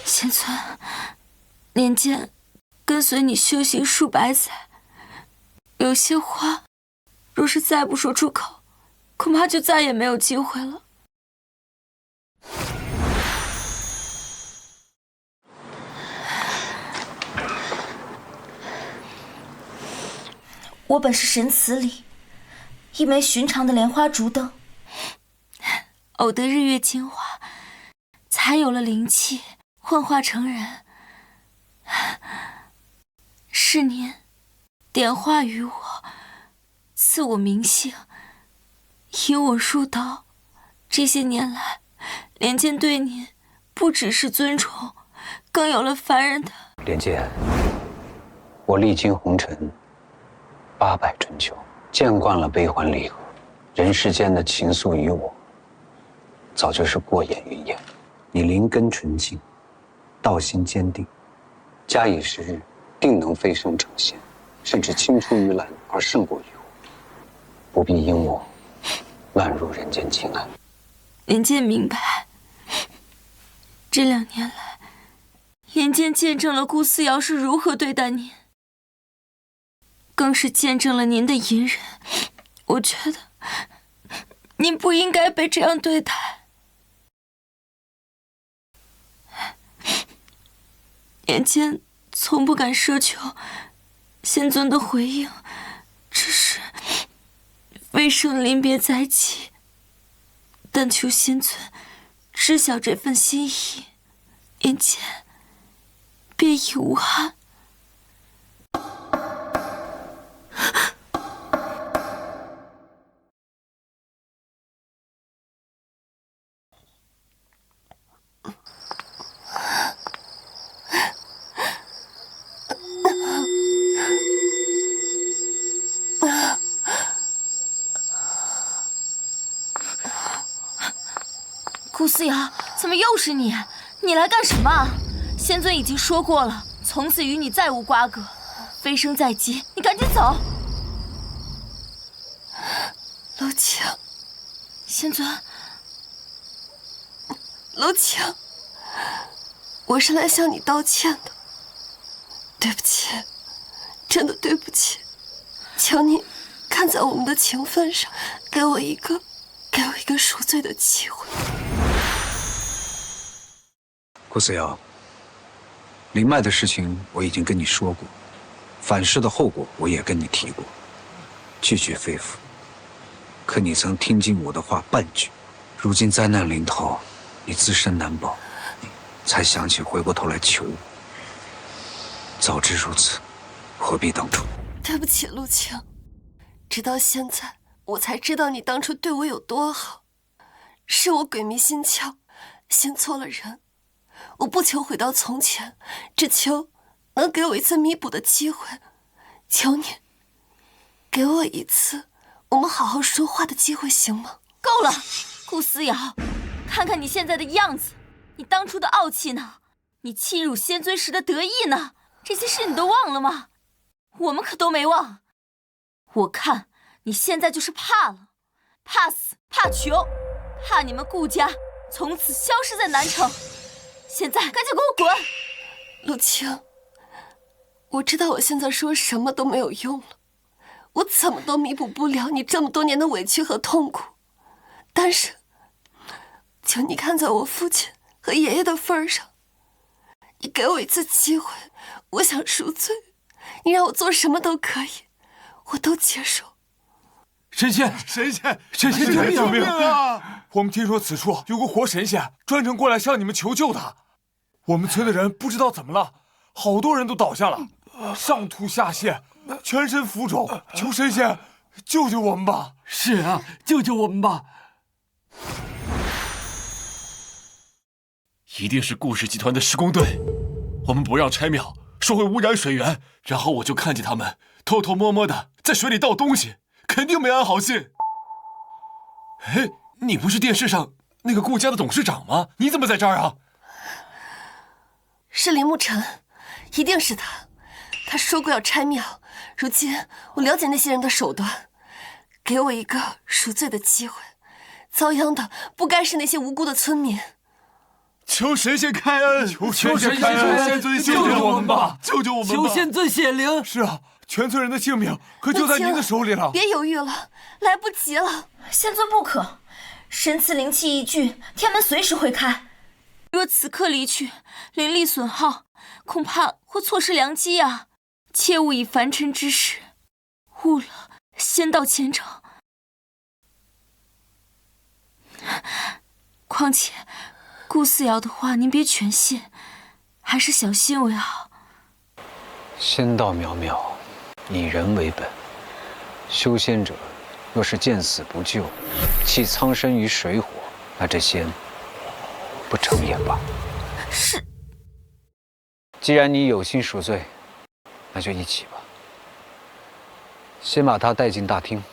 Speaker 10: 仙村，年间跟随你修行数百载，有些话若是再不说出口，恐怕就再也没有机会了。我本是神祠里一枚寻常的莲花烛灯，偶得日月精华，才有了灵气，幻化成人。是您点化于我，赐我名姓，引我入道。这些年来，莲见对您不只是尊崇，更有了凡人的。
Speaker 6: 莲见，我历经红尘，800春秋，见惯了悲欢离合，人世间的情愫与我，早就是过眼云烟。你灵根纯净，道心坚定，假以时日，定能飞升成仙，甚至青出于蓝而胜过于我。不必因我乱入人间情爱。
Speaker 10: 莲见明白，这2年来，莲见见证了顾思瑶是如何对待您，更是见证了您的隐忍。我觉得您不应该被这样对待。莲见从不敢奢求仙尊的回应，只是飞升临别在即，但求仙尊知晓这份心意，莲见别已无憾。顾思瑶，怎么又是你？你来干什么？仙尊已经说过了，从此与你再无瓜葛，飞升在即，你赶紧走。
Speaker 1: 陆晴，
Speaker 10: 仙尊，
Speaker 1: 陆晴，我是来向你道歉的，对不起，真的对不起，求你看在我们的情分上，给我一个赎罪的机会。
Speaker 6: 顾思瑶，灵脉的事情我已经跟你说过，反噬的后果我也跟你提过，句句肺腑。可你曾听进我的话半句，如今灾难临头，你自身难保，才想起回过头来求我。早知如此，何必当初？
Speaker 1: 对不起，陆晴，直到现在我才知道你当初对我有多好，是我鬼迷心窍，信错了人。我不求回到从前，只求能给我一次弥补的机会。求你，给我一次我们好好说话的机会，行吗？
Speaker 10: 够了，顾思瑶，看看你现在的样子，你当初的傲气呢？你欺辱仙尊时的得意呢？这些事你都忘了吗？我们可都没忘。我看你现在就是怕了，怕死，怕穷，怕你们顾家从此消失在南城。现在赶紧给我滚！
Speaker 1: 陆晴，我知道我现在说什么都没有用了，我怎么都弥补不了你这么多年的委屈和痛苦。但是，求你看在我父亲和爷爷的份上，你给我一次机会，我想赎罪，你让我做什么都可以，我都接受。
Speaker 3: 神仙，救命啊！我们听说此处有个活神仙，专程过来向你们求救的。我们村的人不知道怎么了，好多人都倒下了，上吐下泻，全身浮肿，求神仙救救我们吧！
Speaker 11: 是啊，救救我们吧！
Speaker 9: 一定是顾氏集团的施工队，我们不让拆庙，说会污染水源，然后我就看见他们偷偷摸摸的在水里倒东西，肯定没安好心。哎，你不是电视上那个顾家的董事长吗？你怎么在这儿啊？
Speaker 1: 是林沐晨，一定是他。他说过要拆庙，如今我了解那些人的手段，给我一个赎罪的机会。遭殃的不该是那些无辜的村民。
Speaker 9: 求神仙开恩！
Speaker 3: 求神仙开恩！仙尊救救我们吧！
Speaker 9: 救救我们吧！
Speaker 11: 求仙尊显灵！
Speaker 3: 是啊，全村人的性命可就在您的手里了。
Speaker 1: 别犹豫了，来不及了。
Speaker 10: 仙尊不可，神祠灵气一聚，天门随时会开。若此刻离去，灵力损耗，恐怕会错失良机啊！切勿以凡尘之事误了，先到前程。况且，顾思瑶的话您别全信，还是小心为好。
Speaker 6: 仙道渺渺，以人为本。修仙者若是见死不救，弃苍生于水火，那这仙不成也罢。
Speaker 10: 是。
Speaker 6: 既然你有心赎罪，那就一起吧。先把他带进大厅，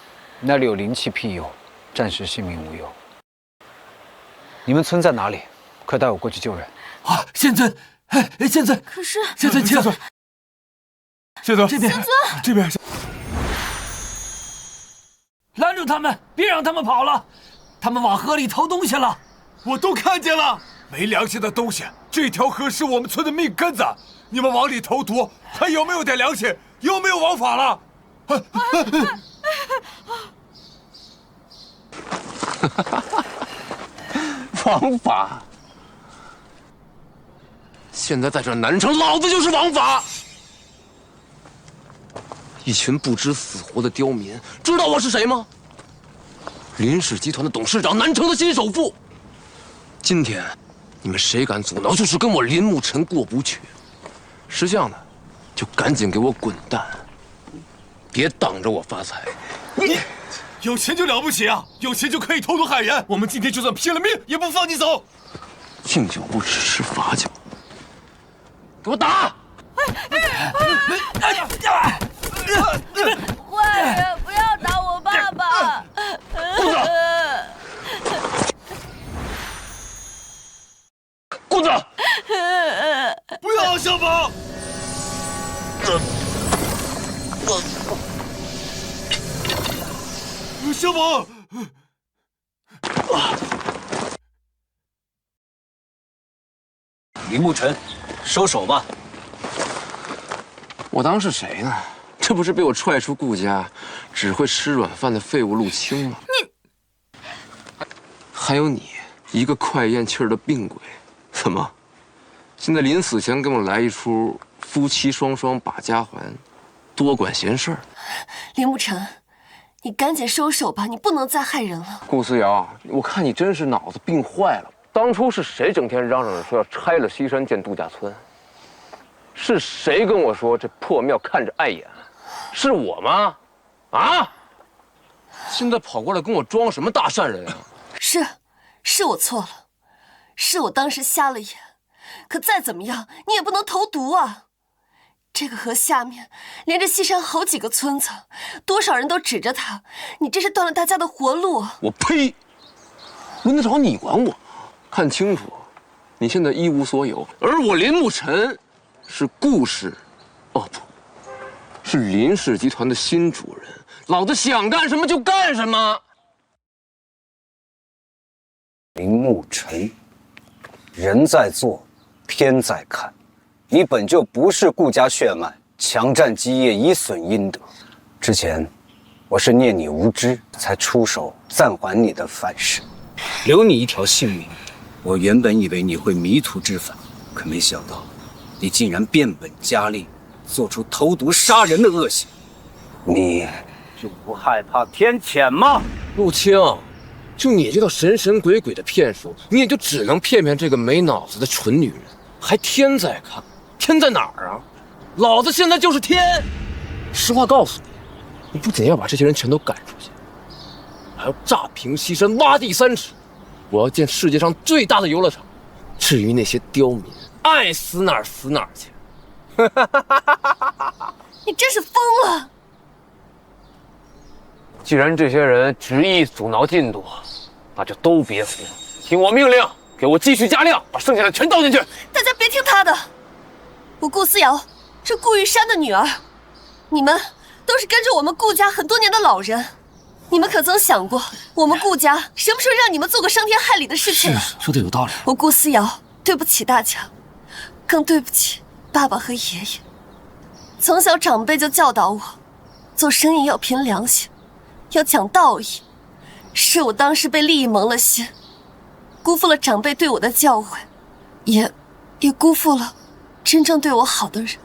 Speaker 6: 那里有灵气庇佑，暂时性命无忧。你们村在哪里？快带我过去救人。
Speaker 5: 啊，仙尊，仙尊，
Speaker 10: 可是
Speaker 5: 仙尊，请。
Speaker 3: 仙尊，
Speaker 5: 这边，
Speaker 10: 仙尊，
Speaker 3: 这边。
Speaker 5: 拦住他们，别让他们跑了！他们往河里投东西了，
Speaker 3: 我都看见了。没良心的东西！这条河是我们村的命根子，你们往里投毒，还有没有点良心？有没有王法了？
Speaker 2: 王法！现在在这南城，老子就是王法！一群不知死活的刁民，知道我是谁吗？林氏集团的董事长，南城的新首富。今天，你们谁敢阻挠，就是跟我林沐尘过不去。识相的，就赶紧给我滚蛋，别挡着我发财。
Speaker 9: 你有钱就了不起啊！有钱就可以偷毒害人。我们今天就算拼了命，也不放你走。
Speaker 2: 敬酒不吃吃罚酒，给我打！
Speaker 10: 坏人，不要打我爸爸！
Speaker 2: 顾子，
Speaker 9: 不要相逢！相逢！
Speaker 6: 林沐尘，收手吧。
Speaker 2: 我当是谁呢？这不是被我踹出顾家，只会吃软饭的废物陆青吗？你，还有你，一个快咽气儿的病鬼，怎么？现在临死前给我来一出夫妻双双把家还，多管闲事儿。
Speaker 1: 林沐尘，你赶紧收手吧，你不能再害人了。
Speaker 2: 顾思瑶，我看你真是脑子病坏了。当初是谁整天嚷嚷着说要拆了西山建度假村？是谁跟我说这破庙看着碍眼？是我吗？啊！现在跑过来跟我装什么大善人啊？
Speaker 1: 是我错了，是我当时瞎了眼。可再怎么样，你也不能投毒啊！这个河下面连着西山好几个村子，多少人都指着他，你这是断了大家的活路。
Speaker 2: 我呸！轮得着你管我？看清楚，你现在一无所有，而我林沐尘是顾氏，哦不，是林氏集团的新主人。老子想干什么就干什么。
Speaker 6: 林沐尘，人在做，天在看。你本就不是顾家血脉，强占基业以损阴德。之前，我是念你无知，才出手暂缓你的反噬，留你一条性命。我原本以为你会迷途知返，可没想到，你竟然变本加厉，做出投毒杀人的恶行。你就不害怕天谴吗？
Speaker 2: 陆青，就你这套神神鬼鬼的骗术，你也就只能骗骗这个没脑子的蠢女人。还天在看，天在哪儿啊？老子现在就是天！实话告诉你，你不仅要把这些人全都赶出去，还要炸平西山，挖地3尺。我要建世界上最大的游乐场。至于那些刁民，爱死哪儿死哪儿去。
Speaker 1: 你真是疯了！
Speaker 13: 既然这些人执意阻挠进度，那就都别死，听我命令，给我继续加量，把剩下的全倒进去。
Speaker 1: 大家别听他的，我顾思瑶是顾玉山的女儿，你们都是跟着我们顾家很多年的老人，你们可曾想过，我们顾家什么时候让你们做过伤天害理的事情啊？
Speaker 5: 说的有道理。
Speaker 1: 我顾思瑶对不起大家，更对不起爸爸和爷爷。从小长辈就教导我，做生意要凭良心，要讲道义。是我当时被利益蒙了心，辜负了长辈对我的教诲，也辜负了真正对我好的人。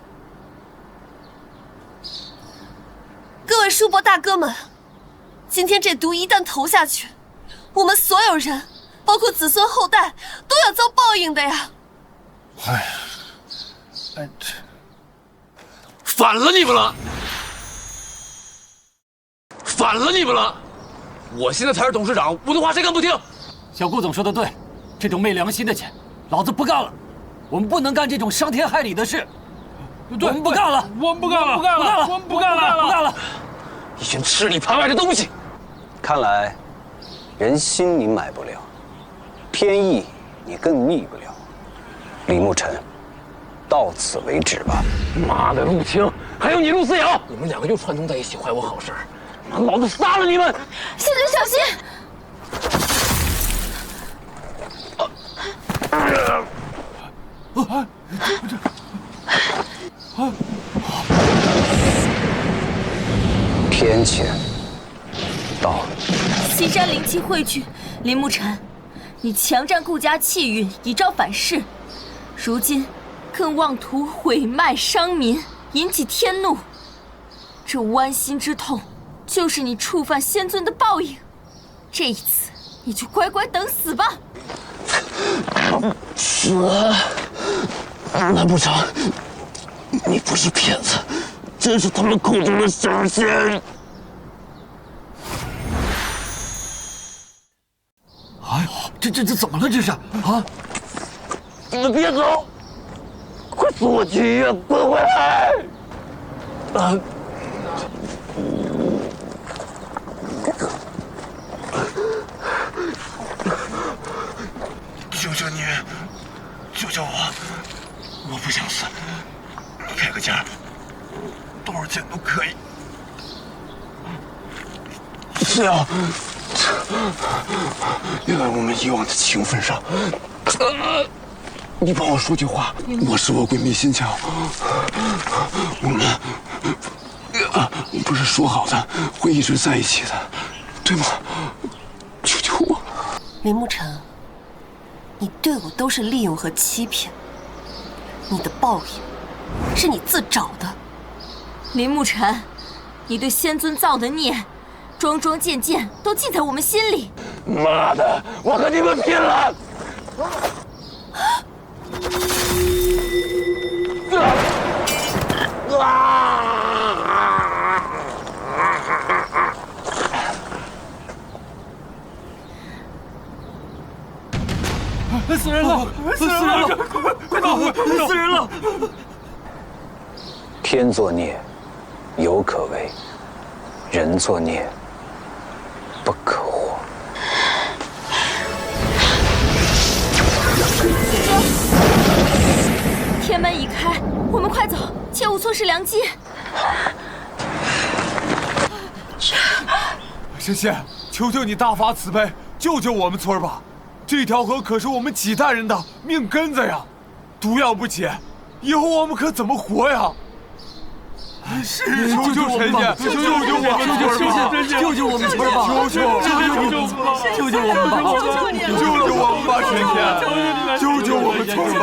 Speaker 1: 各位叔伯大哥们，今天这毒一旦投下去，我们所有人，包括子孙后代，都要遭报应的呀！
Speaker 9: 反了你们了！反了你们了！我现在才是董事长，我的话谁敢不听？
Speaker 5: 小顾总说的对，这种昧良心的钱，老子不干了！我们不能干这种伤天害理的事。我们不干了！
Speaker 11: 我们不干了！不干了！我们不干了！
Speaker 5: 不干了！
Speaker 9: 一群吃里扒外的东西！
Speaker 6: 看来，人心你买不了，天意你更逆不了。李牧尘，到此为止吧。
Speaker 9: 妈的，陆青，还有你陆思瑶，你们两个又串通在一起坏我好事，老子杀了你们！
Speaker 10: 仙尊小心！
Speaker 6: 天谴到了。
Speaker 10: 西山灵气汇聚，林沐尘，你强占顾家气运，以招反噬，如今更妄图毁脉伤民，引起天怒。这剜心之痛，就是你触犯仙尊的报应。这一次，你就乖乖等死吧。
Speaker 9: 难不成你不是骗子，真是他们口中的神仙？
Speaker 5: 哎，这怎么了？这是啊！
Speaker 9: 你们别走，快送我去医院，滚回来！求求你，救救我！我不想死，你开个价，多少钱都可以。是啊，原来我们以往的情分上，你帮我说句话，我是我闺蜜心桥，我们不是说好的会一直在一起的，对吗？求求我！
Speaker 1: 林沐尘，你对我都是利用和欺骗，你的报应是你自找的。
Speaker 10: 林沐尘，你对仙尊造的孽，桩桩件件都记在我们心里。
Speaker 9: 妈的，我和你们拼了！
Speaker 11: 死人了！死人了！快走！死人了！
Speaker 6: 天作孽，犹可为；人作孽，不可活。
Speaker 10: 天门已开，我们快走，切勿错失良机。
Speaker 3: 神仙，求求你大发慈悲，救救我们村吧！这条河可是我们几代人的命根子呀，毒药不解，以后我们可怎么活呀？是，求求神仙，救救我们村吧！
Speaker 5: 救救我们村吧！
Speaker 3: 救救我们吧！救救我们吧，神仙！救救我们村吧！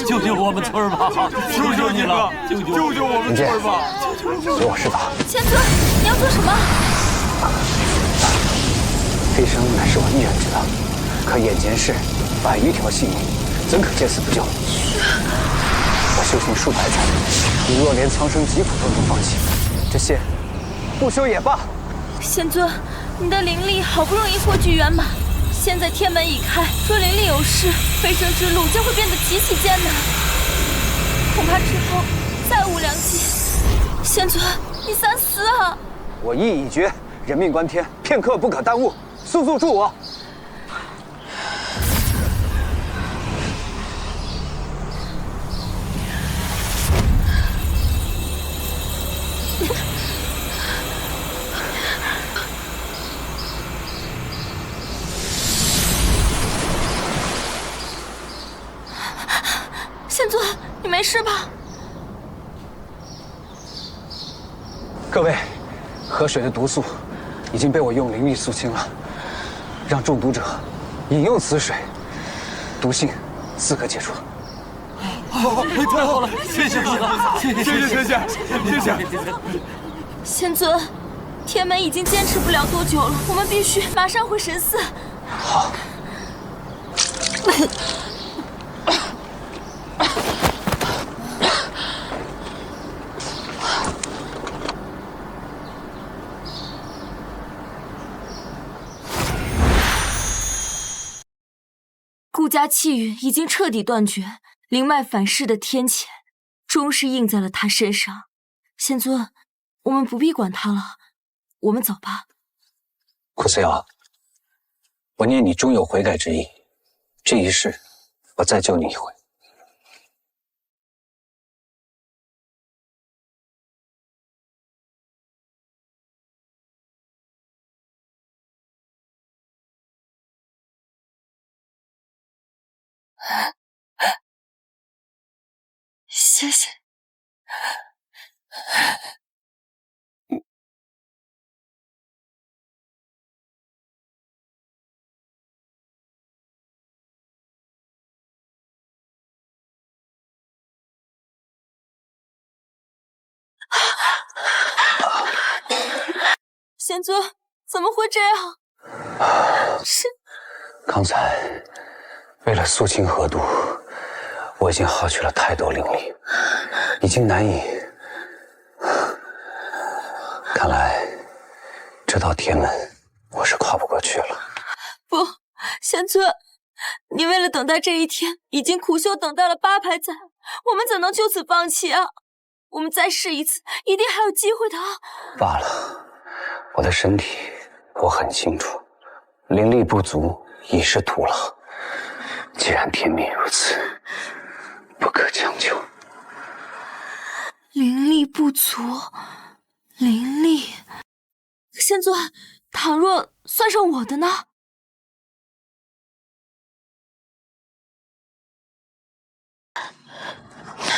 Speaker 5: 救救我们村吧！求求你了！
Speaker 3: 救救我们村吧！
Speaker 6: 随我师法。
Speaker 10: 仙尊，你要做什么？
Speaker 6: 飞升乃是我一人之道，可眼前事100余条性命，怎可见死不救？我修行数百载，你若连苍生疾苦都能放弃，这些不修也罢。
Speaker 10: 仙尊，你的灵力好不容易获聚圆满，现在天门已开，若灵力有失，飞升之路将会变得极其艰难，恐怕之后再无良机。仙尊，你三思啊！
Speaker 6: 我意已决，人命关天，片刻不可耽误，速助我！
Speaker 10: 仙尊，你没事吧？
Speaker 6: 各位，河水的毒素已经被我用灵力肃清了，让中毒者饮用此水，毒性自可解除。
Speaker 11: 太好了，谢谢哥哥，
Speaker 3: 谢谢仙仙，谢谢。
Speaker 10: 仙尊，天门已经坚持不了多久了，我们必须马上回神寺。
Speaker 6: 好。
Speaker 10: 顾家气运已经彻底断绝，灵脉反噬的天谴终是印在了他身上。仙尊，我们不必管他了，我们走吧。
Speaker 6: 顾思瑶，我念你终有悔改之意，这一世我再救你一回。
Speaker 1: 谢谢。
Speaker 10: 仙尊，怎么会这样？是
Speaker 6: 刚才为了肃清河毒，我已经耗去了太多灵力，已经难以。看来这道天门我是跨不过去了。
Speaker 10: 不，仙尊，你为了等待这一天，已经苦修等待了8百载，我们怎能就此放弃啊？我们再试一次，一定还有机会的啊！
Speaker 6: 罢了，我的身体我很清楚，灵力不足已是徒劳。既然天命如此，不可强求。
Speaker 10: 灵力不足，灵力。仙尊，倘若算上我的呢？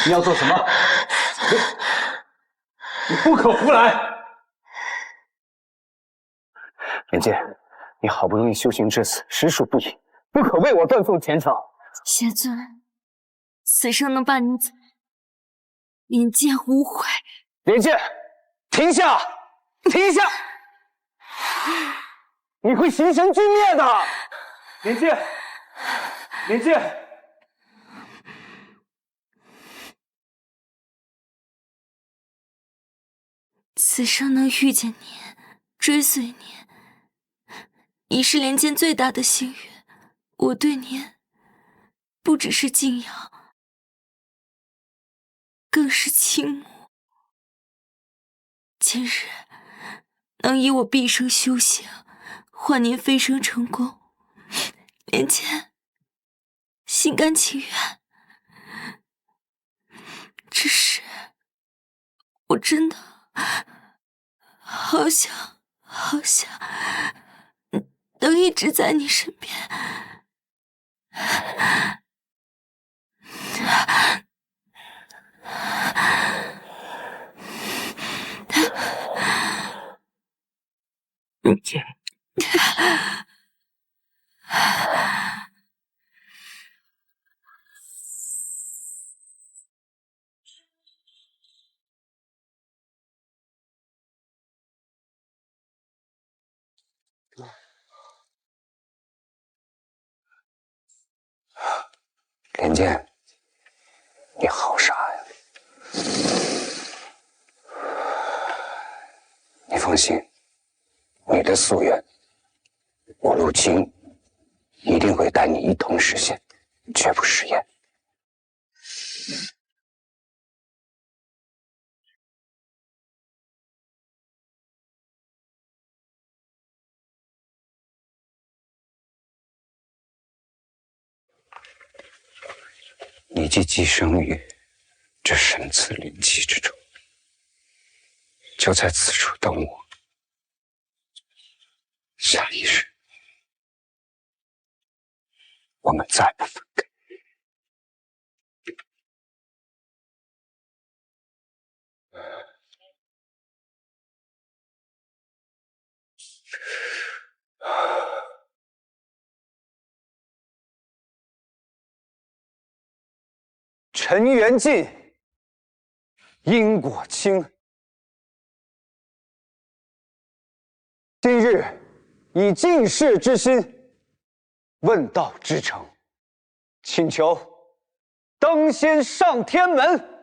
Speaker 13: 你要做什么？你不可胡来！
Speaker 6: 莲剑，你好不容易修行至此，实属不易，不可为我断送前程。
Speaker 10: 仙尊，此生能伴你走，莲剑无悔。
Speaker 6: 莲剑，停下！停下！你会形神俱灭的！
Speaker 13: 莲剑，莲剑。
Speaker 10: 此生能遇见你，追随你，已是莲剑最大的幸运。我对您不只是敬仰，更是倾慕。今日能以我毕生修行换您飞升成功，莲剑心甘情愿。只是我真的好想能一直在你身边。
Speaker 6: 莲剑，你好傻呀！你放心，你的夙愿，我陆青一定会带你一同实现，绝不食言。你既寄生于这神赐灵气之中，就在此处等我。下一世，我们再不分开。尘缘尽，因果清。今日以进士之心，问道之诚，请求登仙上天门。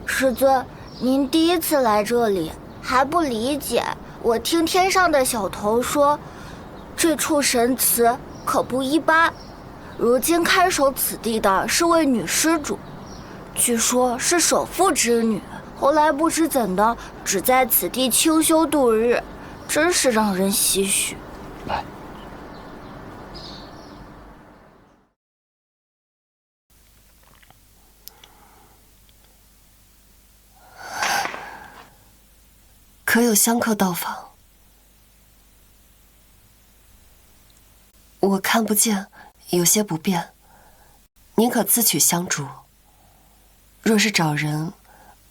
Speaker 14: 师尊，您第一次来这里还不理解。我听天上的小头说，这处神祠可不一般。如今看守此地的是位女施主，据说是首富之女，后来不知怎的，只在此地清修度日，真是让人唏嘘。
Speaker 6: 来。
Speaker 1: 可有香客到访？我看不见，有些不便。您可自取香烛。若是找人，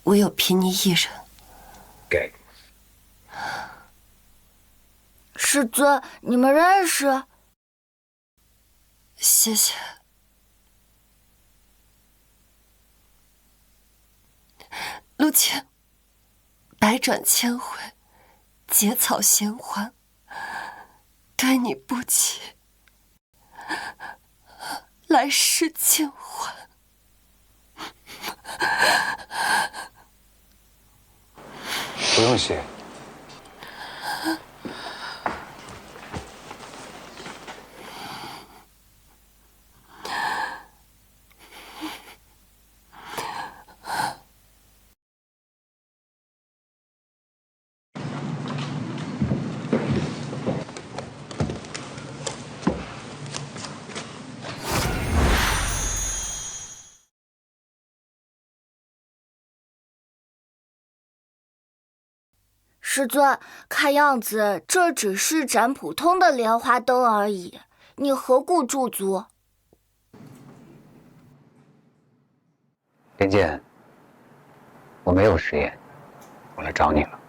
Speaker 1: 唯有贫尼一人。
Speaker 6: 给。
Speaker 14: 师尊，你们认识？
Speaker 1: 谢谢。陆谦。百转千回，结草衔环，对你不起，来世尽还。
Speaker 6: 不用谢。
Speaker 14: 师尊，看样子这只是盏普通的莲花灯而已，你何故驻足？
Speaker 6: 莲剑，我没有食言，我来找你了。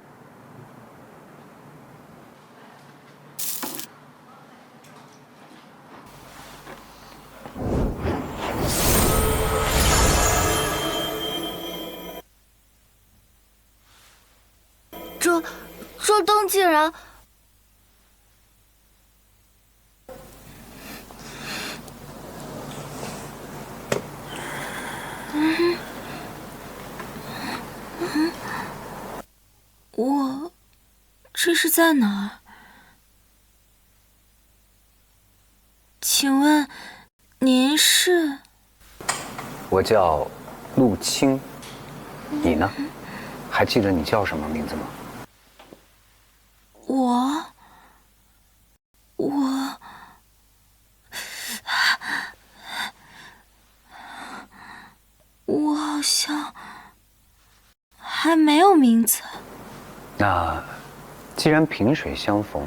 Speaker 14: 这灯竟然……
Speaker 10: 我这是在哪儿？请问您是？
Speaker 6: 我叫陆清，你呢？还记得你叫什么名字吗？
Speaker 10: 我好像还没有名字。
Speaker 6: 那既然萍水相逢，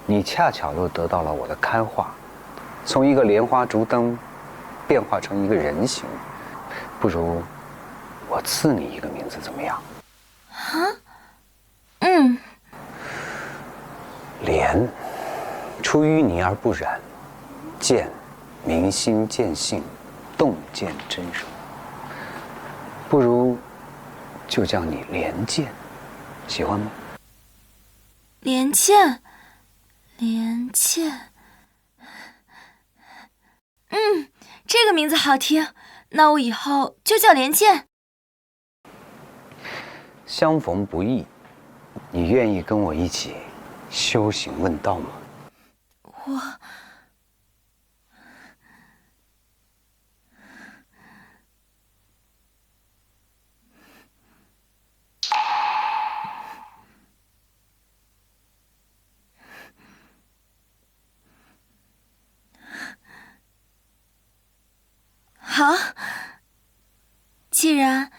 Speaker 6: 你恰巧又得到了我的看化，从一个莲花烛灯变化成一个人形，不如我赐你一个名字怎么样？
Speaker 10: 啊？嗯。
Speaker 6: 莲，出淤泥而不染；剑，明心见性，洞见真容。不如就叫你莲剑，喜欢吗？
Speaker 10: 莲剑，莲剑。这个名字好听，那我以后就叫莲剑。
Speaker 6: 相逢不易，你愿意跟我一起修行问道吗？
Speaker 10: 好，既然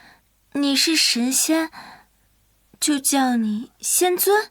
Speaker 10: 你是神仙，就叫你仙尊。